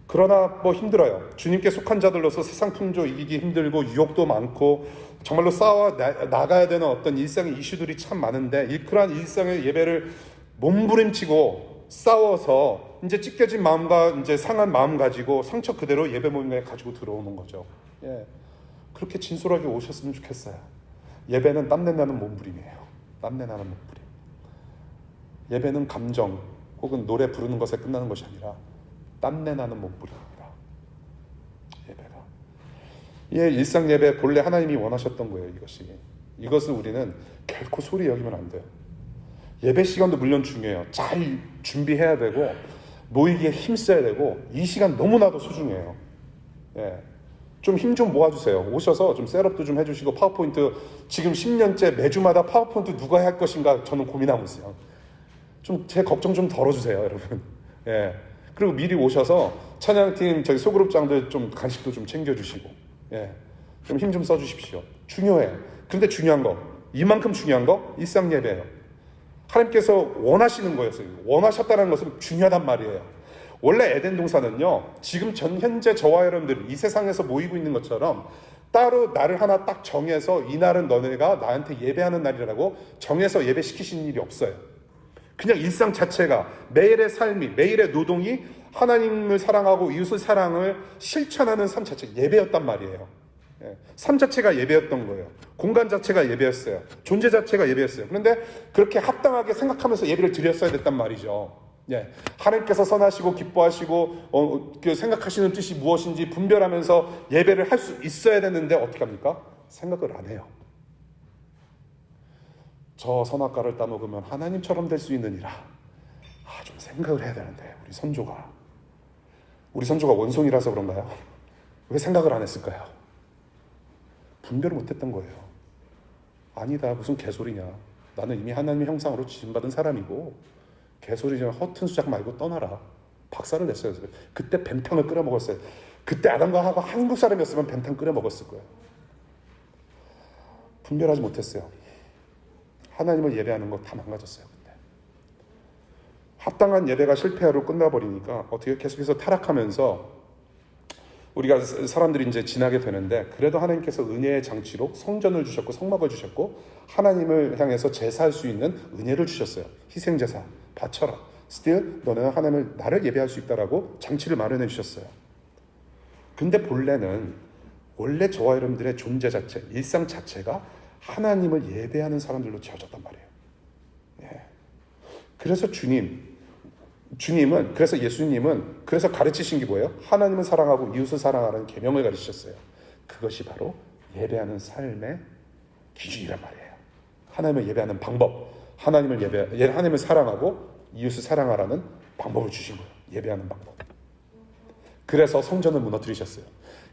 그러나 뭐 힘들어요. 주님께 속한 자들로서 세상 풍조 이기기 힘들고 유혹도 많고 정말로 싸워 나가야 되는 어떤 일상의 이슈들이 참 많은데, 그러한 일상의 예배를 몸부림치고 싸워서 이제 찢겨진 마음과 이제 상한 마음 가지고 상처 그대로 예배 모임에 가지고 들어오는 거죠. 예. 그렇게 진솔하게 오셨으면 좋겠어요. 예배는 땀내나는 몸부림이에요. 땀내나는 몸부림. 예배는 감정 혹은 노래 부르는 것에 끝나는 것이 아니라 땀내나는 몸부림입니다. 예배가. 예, 일상 예배 본래 하나님이 원하셨던 거예요. 이것을 우리는 결코 소리 여기면 안 돼요. 예배 시간도 물론 중요해요. 잘 준비해야 되고 모이기에 힘써야 되고 이 시간 너무나도 소중해요. 예. 좀 힘 좀 모아주세요. 오셔서 좀 셋업도 좀 해주시고, 파워포인트 지금 10년째 매주마다 파워포인트 누가 할 것인가 저는 고민하고 있어요. 좀 제 걱정 좀 덜어주세요, 여러분. 예. 그리고 미리 오셔서 찬양팀 저희 소그룹장들 좀 간식도 좀 챙겨주시고, 예. 좀 힘 좀 써주십시오. 중요해요. 그런데 중요한 거, 이만큼 중요한 거 일상 예배예요. 하나님께서 원하시는 거였어요. 원하셨다는 것은 중요하단 말이에요. 원래 에덴 동산은요, 지금 현재 저와 여러분들이 이 세상에서 모이고 있는 것처럼 따로 날을 하나 딱 정해서 이 날은 너네가 나한테 예배하는 날이라고 정해서 예배시키신 일이 없어요. 그냥 일상 자체가, 매일의 삶이, 매일의 노동이 하나님을 사랑하고 이웃을 사랑을 실천하는 삶 자체가 예배였단 말이에요. 삶 자체가 예배였던 거예요. 공간 자체가 예배였어요. 존재 자체가 예배였어요. 그런데 그렇게 합당하게 생각하면서 예배를 드렸어야 됐단 말이죠. 예, 하나님께서 선하시고 기뻐하시고 그 생각하시는 뜻이 무엇인지 분별하면서 예배를 할 수 있어야 되는데 어떻게 합니까? 생각을 안 해요. 저 선악과를 따먹으면 하나님처럼 될 수 있느니라. 좀 생각을 해야 되는데 우리 선조가 원송이라서 그런가요? 왜 생각을 안 했을까요? 분별을 못했던 거예요. 아니다, 무슨 개소리냐. 나는 이미 하나님의 형상으로 지음받은 사람이고 개소리 좀 허튼 수작 말고 떠나라. 박살을 냈어요. 그때 뱀탕을 끓여 먹었어요. 그때 아담과 하와 한국 사람이었으면 뱀탕 끓여 먹었을 거예요. 분별하지 못했어요. 하나님을 예배하는 거 다 망가졌어요. 근데 합당한 예배가 실패하로 끝나버리니까 어떻게 계속해서 타락하면서 우리가 사람들이 이제 지나게 되는데, 그래도 하나님께서 은혜의 장치로 성전을 주셨고 성막을 주셨고 하나님을 향해서 제사할 수 있는 은혜를 주셨어요. 희생제사 바쳐라. Still 너는 하나님을 나를 예배할 수 있다라고 장치를 마련해 주셨어요. 근데 원래 저와 여러분들의 존재 자체, 일상 자체가 하나님을 예배하는 사람들로 지어졌단 말이에요. 예. 그래서 예수님은 그래서 가르치신 게 뭐예요? 하나님을 사랑하고 이웃을 사랑하라는 계명을 가르치셨어요. 그것이 바로 예배하는 삶의 기준이란 말이에요. 하나님을 예배하는 방법, 하나님을 사랑하고 이웃을 사랑하라는 방법을 주신 거예요. 예배하는 방법. 그래서 성전을 무너뜨리셨어요.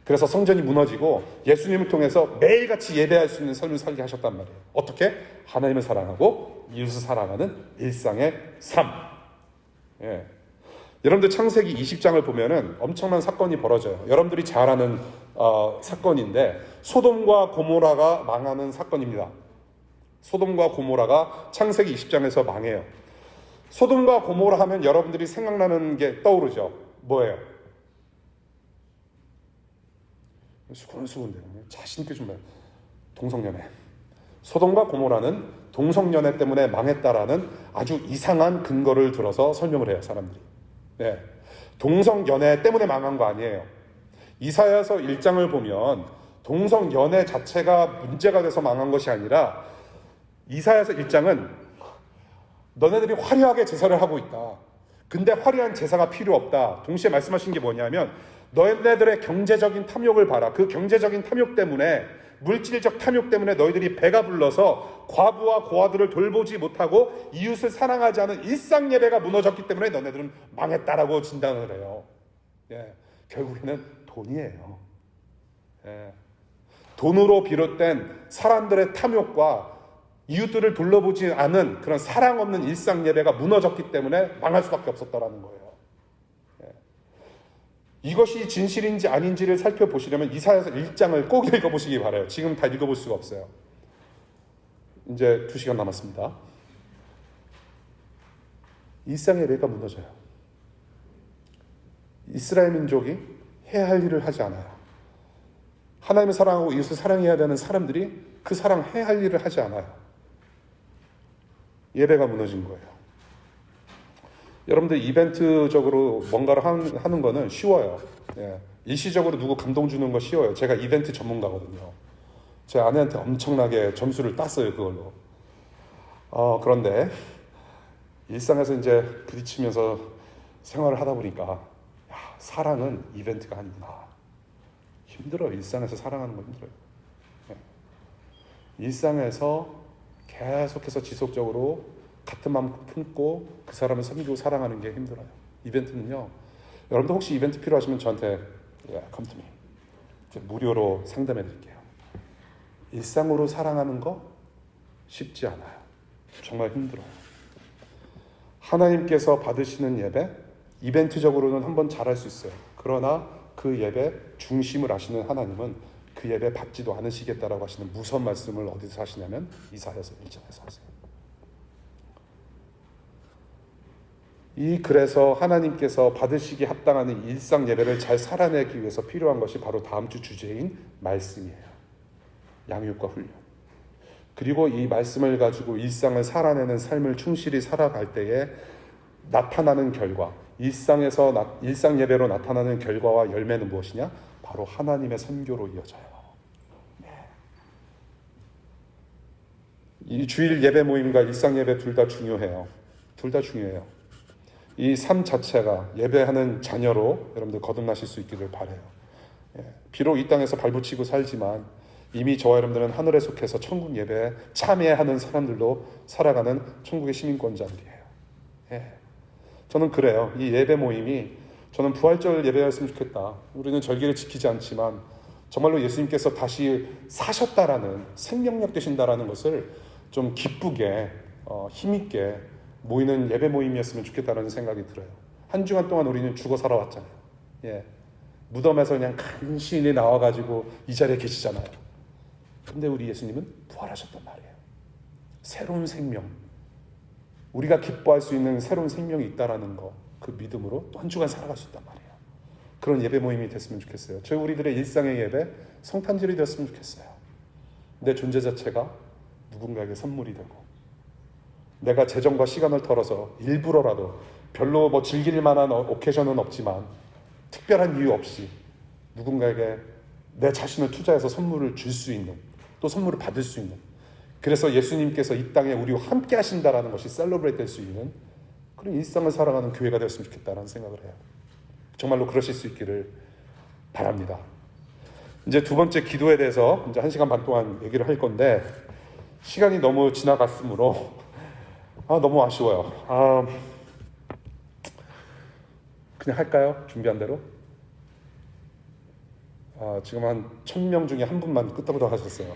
그래서 성전이 무너지고 예수님을 통해서 매일같이 예배할 수 있는 삶을 살게 하셨단 말이에요. 어떻게? 하나님을 사랑하고 이웃을 사랑하는 일상의 삶. 예. 여러분들 창세기 20장을 보면은 엄청난 사건이 벌어져요. 여러분들이 잘 아는 사건인데, 소돔과 고모라가 망하는 사건입니다. 소돔과 고모라가 창세기 20장에서 망해요. 소돔과 고모라 하면 여러분들이 생각나는 게 떠오르죠. 뭐예요? 수근수근대요. 자신 있게 좀 해요. 동성연애. 소돔과 고모라는 동성연애 때문에 망했다라는 아주 이상한 근거를 들어서 설명을 해요, 사람들이. 네. 동성연애 때문에 망한 거 아니에요. 이사야서 1장을 보면 동성연애 자체가 문제가 돼서 망한 것이 아니라, 이사야서 1장은 너네들이 화려하게 제사를 하고 있다. 근데 화려한 제사가 필요 없다. 동시에 말씀하신 게 뭐냐면 너희들의 경제적인 탐욕을 봐라. 그 경제적인 탐욕 때문에, 물질적 탐욕 때문에 너희들이 배가 불러서 과부와 고아들을 돌보지 못하고 이웃을 사랑하지 않은 일상 예배가 무너졌기 때문에 너네들은 망했다라고 진단을 해요. 예, 결국에는 돈이에요. 예, 돈으로 비롯된 사람들의 탐욕과 이웃들을 둘러보지 않은 그런 사랑 없는 일상 예배가 무너졌기 때문에 망할 수밖에 없었다라는 거예요. 예. 이것이 진실인지 아닌지를 살펴보시려면 이사야서 1장을 꼭 읽어보시기 바라요. 지금 다 읽어볼 수가 없어요. 이제 2시간 남았습니다. 일상 예배가 무너져요. 이스라엘 민족이 해야 할 일을 하지 않아요. 하나님을 사랑하고 이웃을 사랑해야 되는 사람들이 그 사랑해야 할 일을 하지 않아요. 예배가 무너진 거예요. 여러분들 이벤트적으로 뭔가를 하는 거는 쉬워요. 예. 일시적으로 누구 감동 주는 거 쉬워요. 제가 이벤트 전문가거든요. 제 아내한테 엄청나게 점수를 땄어요, 그걸로. 그런데 일상에서 이제 부딪히면서 생활을 하다 보니까 사랑은 이벤트가 아니구나. 힘들어요. 일상에서 사랑하는 거 힘들어요. 예. 일상에서 계속해서 지속적으로 같은 마음 품고 그 사람을 섬기고 사랑하는 게 힘들어요. 이벤트는요. 여러분도 혹시 이벤트 필요하시면 저한테 come to me. 무료로 상담해 드릴게요. 일상으로 사랑하는 거 쉽지 않아요. 정말 힘들어요. 하나님께서 받으시는 예배, 이벤트적으로는 한번 잘할 수 있어요. 그러나 그 예배 중심을 아시는 하나님은 그 예배 받지도 않으시겠다라고 하시는 무서운 말씀을 어디서 하시냐면 이사야서 1장에서 하세요. 그래서 하나님께서 받으시기 합당한 일상 예배를 잘 살아내기 위해서 필요한 것이 바로 다음 주 주제인 말씀이에요. 양육과 훈련. 그리고 이 말씀을 가지고 일상을 살아내는 삶을 충실히 살아갈 때에 나타나는 결과, 일상 예배로 나타나는 결과와 열매는 무엇이냐? 바로 하나님의 선교로 이어져요. 네. 이 주일 예배 모임과 일상 예배 둘 다 중요해요. 둘 다 중요해요. 이 삶 자체가 예배하는 자녀로 여러분들 거듭나실 수 있기를 바라요. 예. 비록 이 땅에서 발붙이고 살지만 이미 저와 여러분들은 하늘에 속해서 천국 예배에 참여하는 사람들로 살아가는 천국의 시민권자들이에요. 예. 저는 그래요. 이 예배 모임이 저는 부활절 예배였으면 좋겠다. 우리는 절기를 지키지 않지만 정말로 예수님께서 다시 사셨다라는, 생명력 되신다라는 것을 좀 기쁘게 힘있게 모이는 예배 모임이었으면 좋겠다는 생각이 들어요. 한 주간 동안 우리는 죽어 살아왔잖아요. 예. 무덤에서 그냥 간신히 나와가지고 이 자리에 계시잖아요. 근데 우리 예수님은 부활하셨단 말이에요. 새로운 생명, 우리가 기뻐할 수 있는 새로운 생명이 있다라는 거, 그 믿음으로 또 한 주간 살아갈 수 있단 말이에요. 그런 예배 모임이 됐으면 좋겠어요. 우리들의 일상의 예배 성탄절이 되었으면 좋겠어요. 내 존재 자체가 누군가에게 선물이 되고, 내가 재정과 시간을 털어서 일부러라도, 별로 즐길 만한 오케이션은 없지만 특별한 이유 없이 누군가에게 내 자신을 투자해서 선물을 줄 수 있는, 또 선물을 받을 수 있는, 그래서 예수님께서 이 땅에 우리와 함께 하신다라는 것이 셀러브레이트 될 수 있는 그런 일상을 살아가는 교회가 되었으면 좋겠다라는 생각을 해요. 정말로 그러실 수 있기를 바랍니다. 이제 두 번째 기도에 대해서 이제 1시간 반 동안 얘기를 할 건데 시간이 너무 지나갔으므로 너무 아쉬워요. 그냥 할까요? 준비한 대로? 지금 한 1000명 중에 한 분만 끄떡끄떡 하셨어요.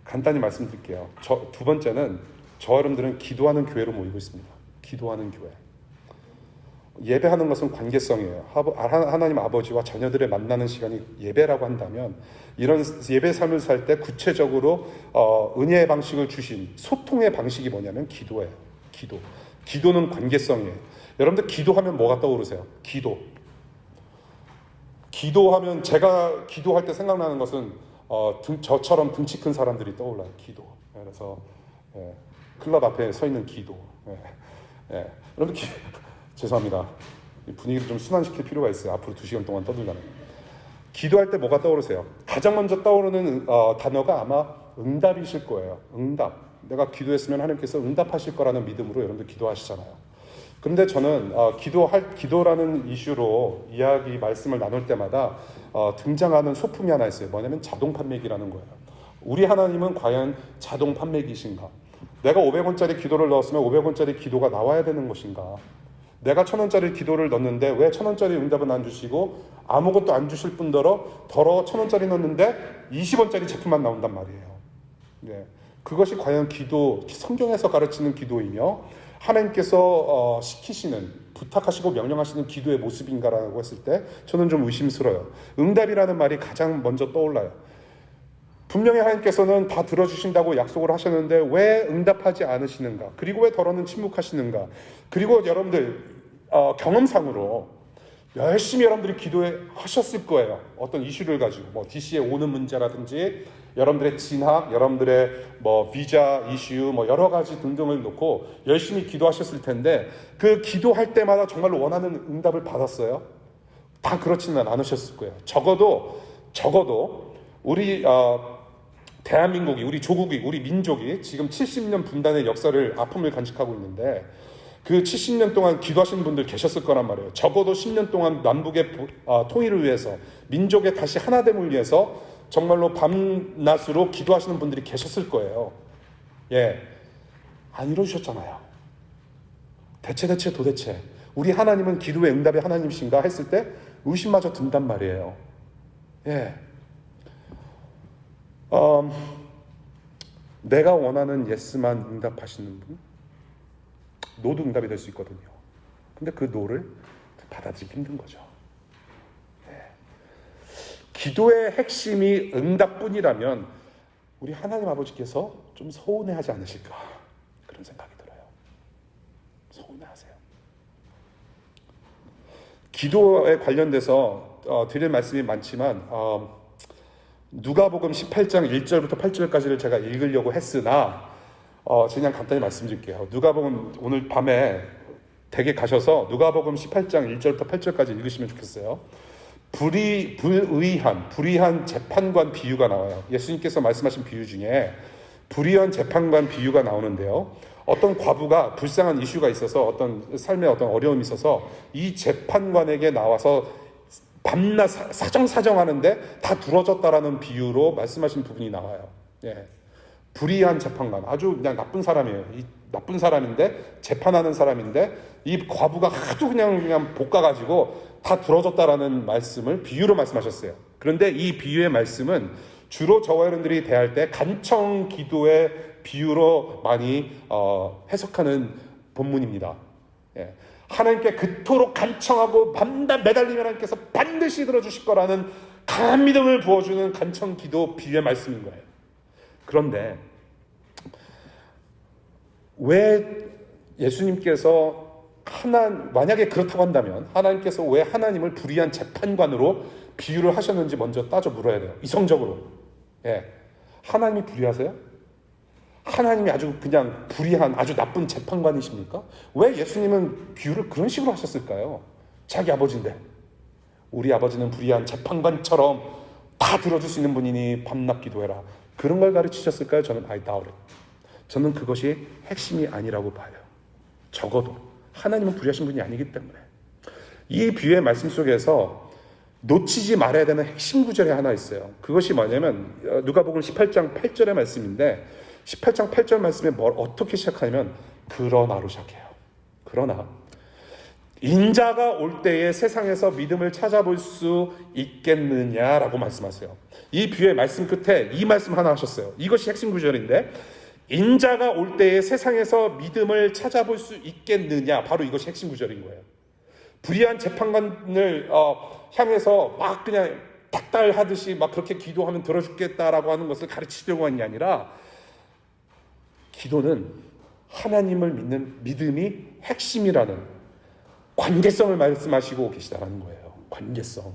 간단히 말씀드릴게요. 두 번째는 저와 여러분들은 기도하는 교회로 모이고 있습니다. 기도하는 교회. 예배하는 것은 관계성이에요. 하나님 아버지와 자녀들의 만나는 시간이 예배라고 한다면 이런 예배 삶을 살 때 구체적으로 은혜의 방식을 주신 소통의 방식이 뭐냐면 기도예요. 기도는 관계성이에요. 여러분들 기도하면 뭐가 떠오르세요? 기도하면 제가 기도할 때 생각나는 것은 저처럼 등치 큰 사람들이 떠올라요. 기도. 그래서 클럽 앞에 서 있는 기도. 여러분 죄송합니다. 분위기를 좀 순환시킬 필요가 있어요. 앞으로 2시간 동안 떠들잖아요. 기도할 때 뭐가 떠오르세요? 가장 먼저 떠오르는 단어가 아마 응답이실 거예요. 응답. 내가 기도했으면 하나님께서 응답하실 거라는 믿음으로 여러분들 기도하시잖아요. 그런데 저는 기도라는 이슈로 이야기 말씀을 나눌 때마다 등장하는 소품이 하나 있어요. 뭐냐면 자동 판매기라는 거예요. 우리 하나님은 과연 자동 판매기이신가? 내가 500원짜리 기도를 넣었으면 500원짜리 기도가 나와야 되는 것인가? 내가 1000원짜리 기도를 넣었는데 왜 1000원짜리 응답은 안 주시고 아무것도 안 주실 뿐더러 1000원짜리 넣었는데 20원짜리 제품만 나온단 말이에요. 네. 그것이 과연 성경에서 가르치는 기도이며 하나님께서 시키시는, 부탁하시고 명령하시는 기도의 모습인가라고 했을 때 저는 좀 의심스러워요. 응답이라는 말이 가장 먼저 떠올라요. 분명히 하나님께서는 다 들어주신다고 약속을 하셨는데 왜 응답하지 않으시는가? 그리고 왜 더러는 침묵하시는가? 그리고 여러분들 경험상으로 열심히 여러분들이 기도하셨을 거예요. 어떤 이슈를 가지고 DC에 오는 문제라든지 여러분들의 진학, 여러분들의 비자 이슈 여러 가지 등등을 놓고 열심히 기도하셨을 텐데 그 기도할 때마다 정말로 원하는 응답을 받았어요? 다 그렇지는 않으셨을 거예요. 적어도 우리 대한민국이, 우리 조국이, 우리 민족이 지금 70년 분단의 역사를 아픔을 간직하고 있는데 그 70년 동안 기도하시는 분들 계셨을 거란 말이에요. 적어도 10년 동안 남북의 통일을 위해서, 민족의 다시 하나됨을 위해서 정말로 밤낮으로 기도하시는 분들이 계셨을 거예요. 예, 안 이루어주셨잖아요. 도대체 우리 하나님은 기도의 응답의 하나님이신가 했을 때 의심마저 든단 말이에요. 예. 내가 원하는 예스만 응답하시는 분, 노도 응답이 될 수 있거든요. 근데 그 노를 받아들이기 힘든 거죠. 네. 기도의 핵심이 응답뿐이라면 우리 하나님 아버지께서 좀 서운해하지 않으실까 그런 생각이 들어요. 서운해하세요. 기도에 관련돼서 드릴 말씀이 많지만 누가복음 18장 1절부터 8절까지를 제가 읽으려고 했으나 그냥 간단히 말씀드릴게요. 누가복음 오늘 밤에 댁에 가셔서 누가복음 18장 1절부터 8절까지 읽으시면 좋겠어요. 불의한 재판관 비유가 나와요. 예수님께서 말씀하신 비유 중에 불의한 재판관 비유가 나오는데요. 어떤 과부가 불쌍한 이슈가 있어서 어떤 삶에 어떤 어려움이 있어서 이 재판관에게 나와서 밤낮 사정하는데 다 두려졌다라는 비유로 말씀하신 부분이 나와요. 예. 불의한 재판관, 아주 그냥 나쁜 사람이에요. 이 나쁜 사람인데 재판하는 사람인데 이 과부가 하도 그냥 볶아가지고 다 두려졌다라는 말씀을 비유로 말씀하셨어요. 그런데 이 비유의 말씀은 주로 저와 여러분들이 대할 때 간청 기도의 비유로 많이 해석하는 본문입니다. 예. 하나님께 그토록 간청하고 밤낮 매달리면 하나님께서 반드시 들어주실 거라는 강한 믿음을 부어주는 간청 기도 비유의 말씀인 거예요. 그런데 왜 예수님께서 만약에 그렇다고 한다면 하나님께서 왜 하나님을 불의한 재판관으로 비유를 하셨는지 먼저 따져 물어야 돼요. 이성적으로. 예. 하나님이 불의하세요? 하나님이 아주 그냥 불의한 아주 나쁜 재판관이십니까? 왜 예수님은 비유를 그런 식으로 하셨을까요? 자기 아버지인데 우리 아버지는 불의한 재판관처럼 다 들어줄 수 있는 분이니 밤낮 기도해라. 그런 걸 가르치셨을까요? 저는 I doubt it. 저는 그것이 핵심이 아니라고 봐요. 적어도 하나님은 불의하신 분이 아니기 때문에. 이 비유의 말씀 속에서 놓치지 말아야 되는 핵심 구절이 하나 있어요. 그것이 뭐냐면 누가복음 18장 8절의 말씀인데 18장 8절 말씀에 어떻게 시작하냐면 그러나로 시작해요. 그러나 인자가 올 때에 세상에서 믿음을 찾아볼 수 있겠느냐라고 말씀하세요. 이 비유의 말씀 끝에 이 말씀 하나 하셨어요. 이것이 핵심 구절인데 인자가 올 때에 세상에서 믿음을 찾아볼 수 있겠느냐, 바로 이것이 핵심 구절인 거예요. 불의한 재판관을 향해서 막 그냥 닥달하듯이 막 그렇게 기도하면 들어주겠다라고 하는 것을 가르치려고 하는 게 아니라 기도는 하나님을 믿는 믿음이 핵심이라는 관계성을 말씀하시고 계시다라는 거예요. 관계성.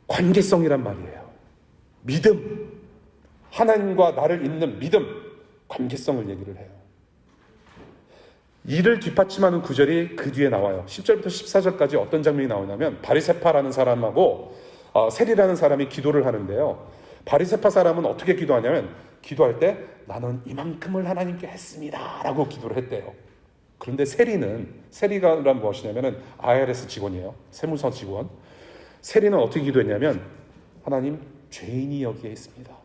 관계성이란 말이에요. 믿음. 하나님과 나를 잇는 믿음. 관계성을 얘기를 해요. 이를 뒷받침하는 구절이 그 뒤에 나와요. 10절부터 14절까지 어떤 장면이 나오냐면 바리새파라는 사람하고 세리라는 사람이 기도를 하는데요. 바리새파 사람은 어떻게 기도하냐면 기도할 때 나는 이만큼을 하나님께 했습니다 라고 기도를 했대요. 그런데 세리가 무엇이냐면 IRS 직원이에요. 세무서 직원. 세리는 어떻게 기도했냐면 하나님, 죄인이 여기에 있습니다.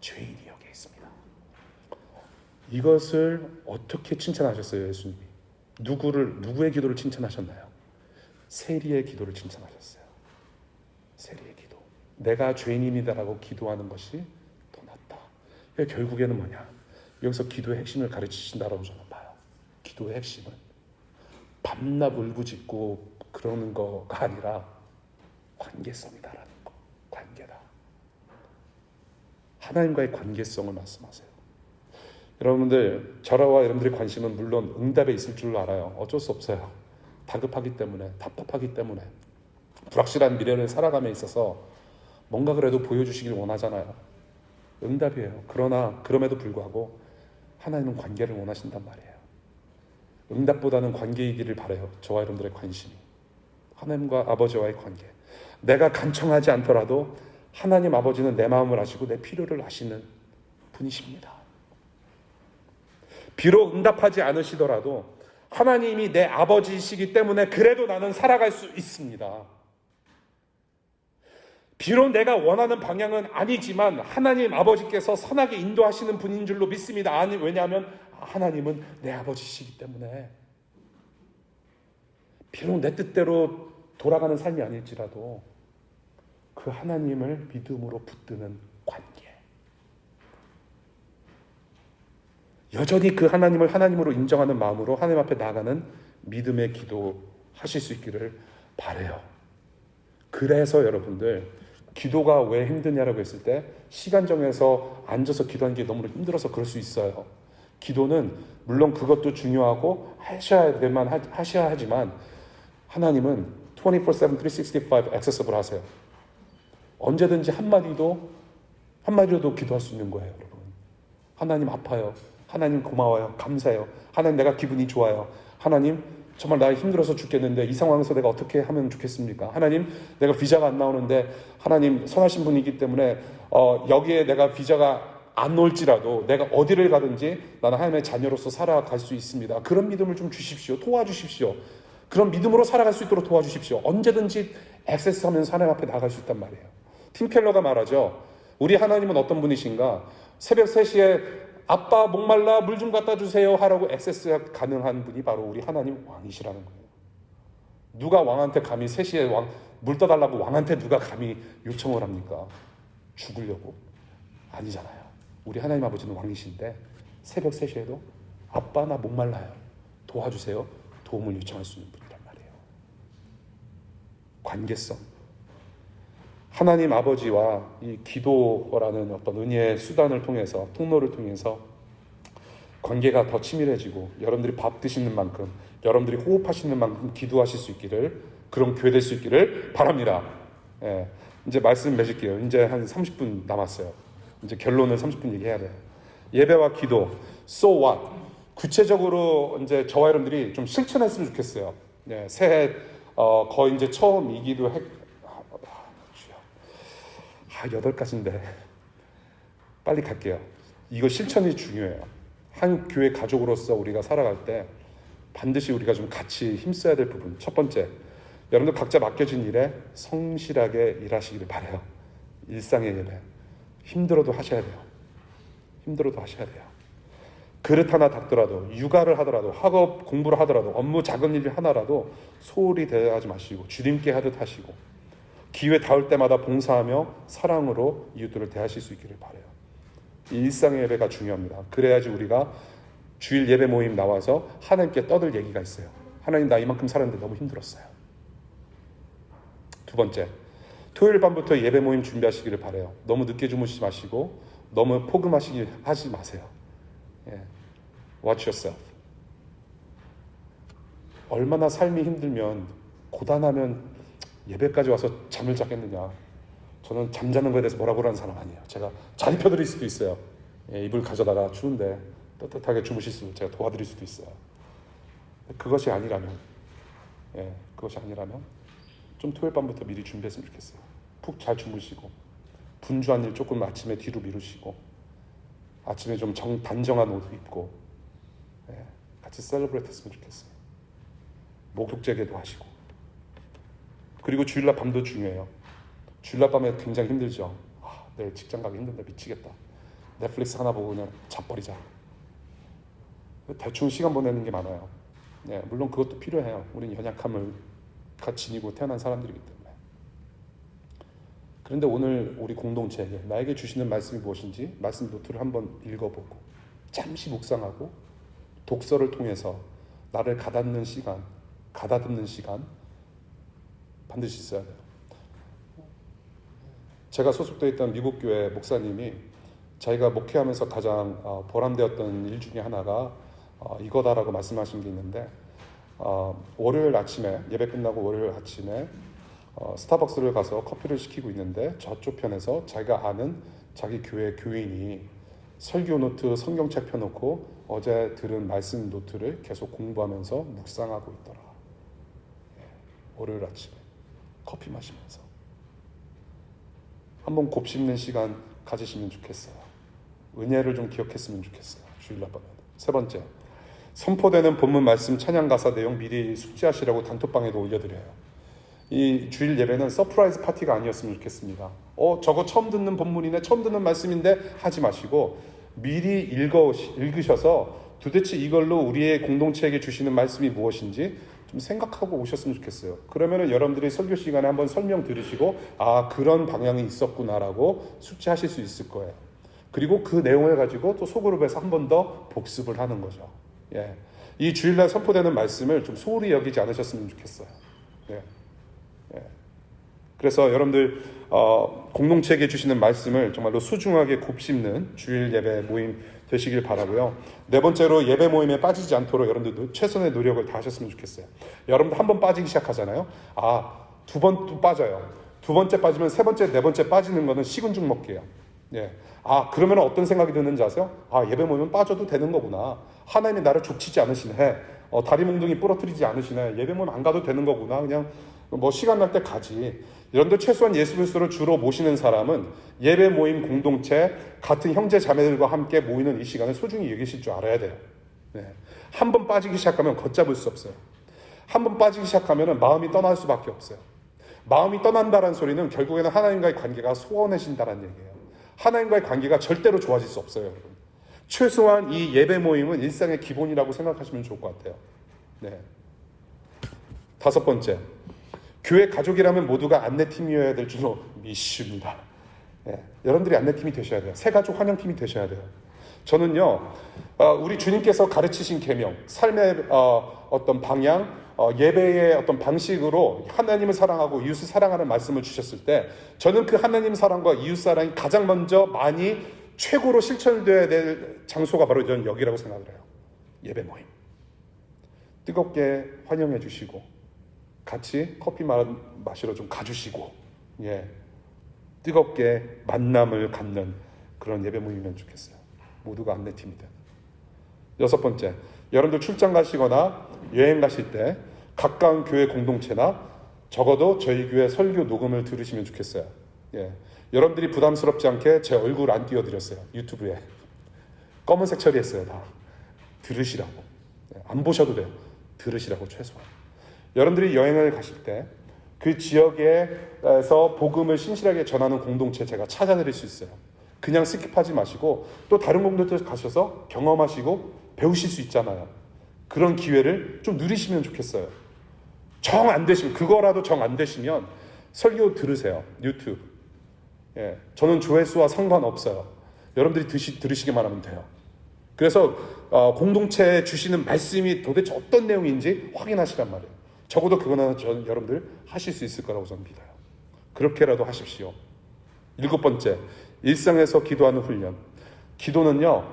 죄인이 여기에 있습니다. 이것을 어떻게 칭찬하셨어요, 예수님이? 누구의 기도를 칭찬하셨나요? 세리의 기도를 칭찬하셨어요. 세리의 기도. 내가 죄인입니다라고 기도하는 것이 더 낫다. 결국에는 뭐냐? 여기서 기도의 핵심을 가르치신다라고 저는 봐요. 기도의 핵심은 밤낮 울부짖고 그러는 거가 아니라 관계성이다라는 거. 관계다. 하나님과의 관계성을 말씀하세요. 여러분들, 저와 여러분들의 관심은 물론 응답에 있을 줄 알아요. 어쩔 수 없어요. 다급하기 때문에, 답답하기 때문에, 불확실한 미래를 살아감에 있어서 뭔가 그래도 보여주시길 원하잖아요. 응답이에요. 그러나 그럼에도 불구하고 하나님은 관계를 원하신단 말이에요. 응답보다는 관계이기를 바라요. 저와 여러분들의 관심이. 하나님과 아버지와의 관계. 내가 간청하지 않더라도 하나님 아버지는 내 마음을 아시고 내 필요를 아시는 분이십니다. 비록 응답하지 않으시더라도 하나님이 내 아버지이시기 때문에 그래도 나는 살아갈 수 있습니다. 비록 내가 원하는 방향은 아니지만 하나님 아버지께서 선하게 인도하시는 분인 줄로 믿습니다. 아니, 왜냐하면 하나님은 내 아버지시기 때문에. 비록 내 뜻대로 돌아가는 삶이 아닐지라도 그 하나님을 믿음으로 붙드는 관계. 여전히 그 하나님을 하나님으로 인정하는 마음으로 하나님 앞에 나아가는 믿음의 기도 하실 수 있기를 바라요. 그래서 여러분들, 기도가 왜 힘드냐라고 했을 때 시간 정해서 앉아서 기도하는 게 너무 힘들어서 그럴 수 있어요. 기도는 물론 그것도 중요하고 하셔야 하지만 하나님은 24/7, 365 액세서블 하세요. 언제든지 한마디로도 기도할 수 있는 거예요, 여러분. 하나님 아파요. 하나님 고마워요. 감사해요. 하나님 내가 기분이 좋아요. 하나님 정말 나 힘들어서 죽겠는데 이 상황에서 내가 어떻게 하면 좋겠습니까? 하나님, 내가 비자가 안 나오는데 하나님 선하신 분이기 때문에 여기에 내가 비자가 안 올지라도 내가 어디를 가든지 나는 하나님의 자녀로서 살아갈 수 있습니다. 그런 믿음을 좀 주십시오. 도와주십시오. 그런 믿음으로 살아갈 수 있도록 도와주십시오. 언제든지 액세스하면서 하나님 앞에 나갈 수 있단 말이에요. 팀 켈러가 말하죠. 우리 하나님은 어떤 분이신가? 새벽 3시에 아빠 목말라 물 좀 갖다 주세요 하라고 액세스가 가능한 분이 바로 우리 하나님 왕이시라는 거예요. 누가 왕한테 감히 3시에 물 떠달라고 왕한테 누가 감히 요청을 합니까? 죽으려고? 아니잖아요. 우리 하나님 아버지는 왕이신데 새벽 3시에도 아빠 나 목말라요. 도와주세요. 도움을 요청할 수 있는 분이란 말이에요. 관계성. 하나님 아버지와 이 기도라는 어떤 은혜의 수단을 통해서, 통로를 통해서 관계가 더 치밀해지고 여러분들이 밥 드시는 만큼, 여러분들이 호흡하시는 만큼 기도하실 수 있기를, 그런 교회 될 수 있기를 바랍니다. 예, 이제 말씀 맺을게요. 이제 한 30분 남았어요. 이제 결론을 30분 얘기해야 돼요. 예배와 기도, so what? 구체적으로 이제 저와 여러분들이 좀 실천했으면 좋겠어요. 예, 새해 거의 이제 처음이기도 했고, 8가지인데 빨리 갈게요. 이거 실천이 중요해요. 한 교회 가족으로서 우리가 살아갈 때 반드시 우리가 좀 같이 힘써야 될 부분. 첫 번째, 여러분들 각자 맡겨진 일에 성실하게 일하시기를 바라요. 일상의 예배. 힘들어도 하셔야 돼요. 힘들어도 하셔야 돼요. 그릇 하나 닦더라도, 육아를 하더라도, 학업 공부를 하더라도, 업무 작은 일 하나라도 소홀히 대하지 마시고 주님께 하듯 하시고, 기회 닿을 때마다 봉사하며 사랑으로 이웃들을 대하실 수 있기를 바라요. 이 일상의 예배가 중요합니다. 그래야지 우리가 주일 예배 모임 나와서 하나님께 떠들 얘기가 있어요. 하나님, 나 이만큼 살았는데 너무 힘들었어요. 두 번째, 토요일 밤부터 예배 모임 준비하시기를 바라요. 너무 늦게 주무시지 마시고 너무 하지 마세요. 예. Watch yourself. 얼마나 삶이 힘들면, 고단하면 예배까지 와서 잠을 자겠느냐. 저는 잠자는 거에 대해서 뭐라고 하는 사람 아니에요. 제가 잘 입혀드릴 수도 있어요. 예, 이불 가져다가 추운데 따뜻하게 주무실 수 제가 도와드릴 수도 있어요. 그것이 아니라면 좀 토요일 밤부터 미리 준비했으면 좋겠어요. 푹 잘 주무시고 분주한 일 조금 아침에 뒤로 미루시고 아침에 좀 단정한 옷 입고 같이 셀러브레이트 했으면 좋겠어요. 목욕제계도 하시고. 그리고 주일날 밤도 중요해요. 주일날 밤에 굉장히 힘들죠. 내일 직장 가기 힘든데 미치겠다. 넷플릭스 하나 보고 그냥 자버리자. 대충 시간 보내는 게 많아요. 물론 그것도 필요해요. 우리는 연약함을 지니고 태어난 사람들이기 때문에. 그런데 오늘 우리 공동체에게 나에게 주시는 말씀이 무엇인지 말씀 노트를 한번 읽어보고 잠시 묵상하고 독서를 통해서 나를 가다듬는 시간 반드시 있어야 돼요. 제가 소속되어 있던 미국 교회 목사님이 자기가 목회하면서 가장 보람되었던 일 중에 하나가 이거다라고 말씀하신 게 있는데, 월요일 아침에 예배 끝나고 월요일 아침에 스타벅스를 가서 커피를 시키고 있는데 저쪽 편에서 자기가 아는 자기 교회 교인이 설교 노트 성경책 펴놓고 어제 들은 말씀 노트를 계속 공부하면서 묵상하고 있더라. 월요일 아침에 커피 마시면서 한번 곱씹는 시간 가지시면 좋겠어요. 은혜를 좀 기억했으면 좋겠어요. 주일날 밤에. 세 번째, 선포되는 본문 말씀 찬양 가사 내용 미리 숙지하시라고 단톡방에도 올려드려요. 이 주일 예배는 서프라이즈 파티가 아니었으면 좋겠습니다. 저거 처음 듣는 본문이네, 처음 듣는 말씀인데 하지 마시고 미리 읽으셔서 도대체 이걸로 우리의 공동체에게 주시는 말씀이 무엇인지 좀 생각하고 오셨으면 좋겠어요. 그러면은 여러분들이 설교 시간에 한번 설명 들으시고 그런 방향이 있었구나라고 숙지하실 수 있을 거예요. 그리고 그 내용을 가지고 또 소그룹에서 한 번 더 복습을 하는 거죠. 이 주일날 선포되는 말씀을 좀 소홀히 여기지 않으셨으면 좋겠어요. 그래서 여러분들 공동체에게 주시는 말씀을 정말로 소중하게 곱씹는 주일 예배 모임 되시길 바라고요. 네 번째로 예배 모임에 빠지지 않도록 여러분들도 최선의 노력을 다하셨으면 좋겠어요. 여러분들 한 번 빠지기 시작하잖아요. 두 번 또 빠져요. 두 번째 빠지면 세 번째, 네 번째 빠지는 거는 식은 죽 먹기예요. 그러면 어떤 생각이 드는지 아세요? 예배 모임은 빠져도 되는 거구나. 하나님이 나를 족치지 않으시네. 다리 몽둥이 부러뜨리지 않으시네. 예배 모임 안 가도 되는 거구나. 그냥 시간 날 때 가지. 여러분들 최소한 예수 그리스도를 주로 모시는 사람은 예배 모임 공동체 같은 형제 자매들과 함께 모이는 이 시간을 소중히 여기실 줄 알아야 돼요. 한 번 빠지기 시작하면 걷잡을 수 없어요. 한 번 빠지기 시작하면 마음이 떠날 수밖에 없어요. 마음이 떠난다는 소리는 결국에는 하나님과의 관계가 소원해진다는 얘기예요. 하나님과의 관계가 절대로 좋아질 수 없어요, 여러분. 최소한 이 예배 모임은 일상의 기본이라고 생각하시면 좋을 것 같아요. 다섯 번째, 교회 가족이라면 모두가 안내팀이어야 될 줄로 믿습니다. 여러분들이 안내팀이 되셔야 돼요. 새가족 환영팀이 되셔야 돼요. 저는요, 우리 주님께서 가르치신 계명, 삶의 어떤 방향, 예배의 어떤 방식으로 하나님을 사랑하고 이웃을 사랑하는 말씀을 주셨을 때 저는 그 하나님 사랑과 이웃 사랑이 가장 먼저 많이 최고로 실천되어야 될 장소가 바로 저는 여기라고 생각을 해요. 예배 모임. 뜨겁게 환영해 주시고 같이 커피 마시러 좀 가주시고 뜨겁게 만남을 갖는 그런 예배 모임이면 좋겠어요. 모두가 안내팀이 된. 여섯 번째, 여러분들 출장 가시거나 여행 가실 때 가까운 교회 공동체나 적어도 저희 교회 설교 녹음을 들으시면 좋겠어요. 여러분들이 부담스럽지 않게 제 얼굴 안 띄워드렸어요. 유튜브에 검은색 처리했어요. 다 들으시라고. 안 보셔도 돼요. 들으시라고 최소한. 여러분들이 여행을 가실 때 그 지역에서 복음을 신실하게 전하는 공동체 제가 찾아드릴 수 있어요. 그냥 스킵하지 마시고 또 다른 공동체 가셔서 경험하시고 배우실 수 있잖아요. 그런 기회를 좀 누리시면 좋겠어요. 정 안 되시면, 그거라도 정 안 되시면 설교 들으세요. 유튜브. 저는 조회수와 상관없어요. 여러분들이 들으시기만 하면 돼요. 그래서 공동체에 주시는 말씀이 도대체 어떤 내용인지 확인하시란 말이에요. 적어도 그거는 여러분들 하실 수 있을 거라고 저는 믿어요. 그렇게라도 하십시오. 일곱 번째, 일상에서 기도하는 훈련. 기도는요,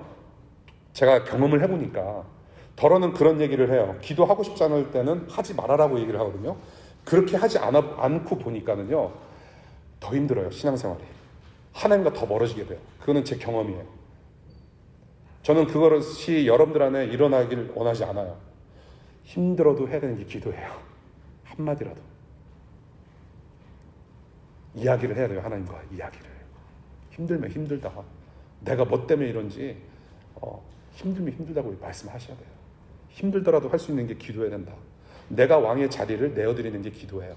제가 경험을 해보니까 덜어는 그런 얘기를 해요. 기도하고 싶지 않을 때는 하지 말아라고 얘기를 하거든요. 그렇게 하지 않고 보니까는요, 더 힘들어요. 신앙생활이. 하나님과 더 멀어지게 돼요. 그거는 제 경험이에요. 저는 그것이 여러분들 안에 일어나기를 원하지 않아요. 힘들어도 해야 되는 게 기도예요. 한마디라도. 이야기를 해야 돼요. 하나님과 이야기를. 힘들면 힘들다. 내가 뭐 때문에 이런지 힘들면 힘들다고 말씀하셔야 돼요. 힘들더라도 할 수 있는 게 기도해야 된다. 내가 왕의 자리를 내어드리는 게 기도예요.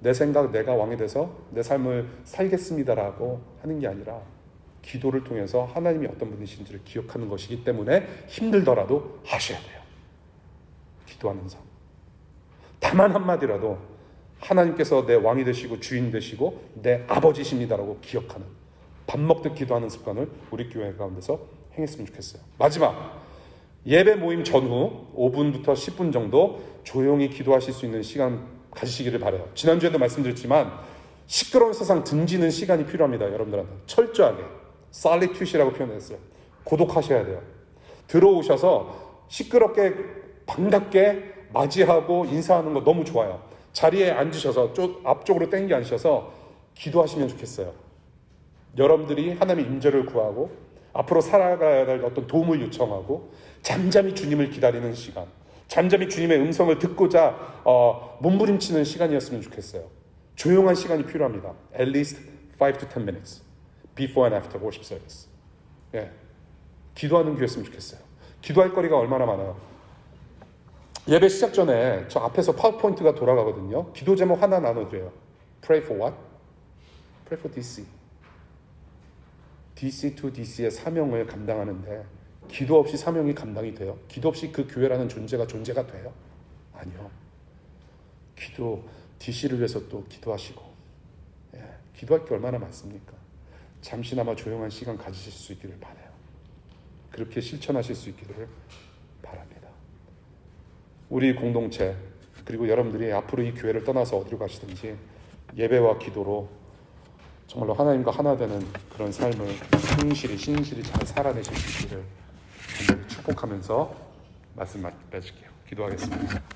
내 생각, 내가 왕이 돼서 내 삶을 살겠습니다라고 하는 게 아니라 기도를 통해서 하나님이 어떤 분이신지를 기억하는 것이기 때문에 힘들더라도 하셔야 돼요. 기도하는 삶. 다만 한마디라도 하나님께서 내 왕이 되시고 주인 되시고 내 아버지십니다라고 기억하는, 밥 먹듯 기도하는 습관을 우리 교회 가운데서 행했으면 좋겠어요. 마지막, 예배 모임 전후 5분부터 10분 정도 조용히 기도하실 수 있는 시간 가지시기를 바라요. 지난주에도 말씀드렸지만 시끄러운 세상 등지는 시간이 필요합니다. 여러분들한테 철저하게 solitude이라고 표현했어요. 고독하셔야 돼요. 들어오셔서 시끄럽게 반갑게 맞이하고 인사하는 거 너무 좋아요. 자리에 앉으셔서 앞쪽으로 땡겨 앉으셔서 기도하시면 좋겠어요. 여러분들이 하나님의 임재를 구하고 앞으로 살아가야 될 어떤 도움을 요청하고 잠잠히 주님을 기다리는 시간, 잠잠히 주님의 음성을 듣고자 몸부림치는 시간이었으면 좋겠어요. 조용한 시간이 필요합니다. At least 5 to 10 minutes before and after worship service. 예, 기도하는 교회였으면 좋겠어요. 기도할 거리가 얼마나 많아요. 예배 시작 전에 저 앞에서 파워포인트가 돌아가거든요. 기도 제목 하나 나눠드려요. Pray for what? Pray for DC. DC to DC의 사명을 감당하는데 기도 없이 사명이 감당이 돼요? 기도 없이 그 교회라는 존재가 돼요? 아니요. 기도, DC를 위해서 또 기도하시고, 기도할 게 얼마나 많습니까? 잠시나마 조용한 시간 가지실 수 있기를 바라요. 그렇게 실천하실 수 있기를 바랍니다. 우리 공동체, 그리고 여러분들이 앞으로 이 교회를 떠나서 어디로 가시든지 예배와 기도로 정말로 하나님과 하나 되는 그런 삶을 신실히 잘 살아내실 수 있기를 축복하면서 말씀 맺을게요. 기도하겠습니다.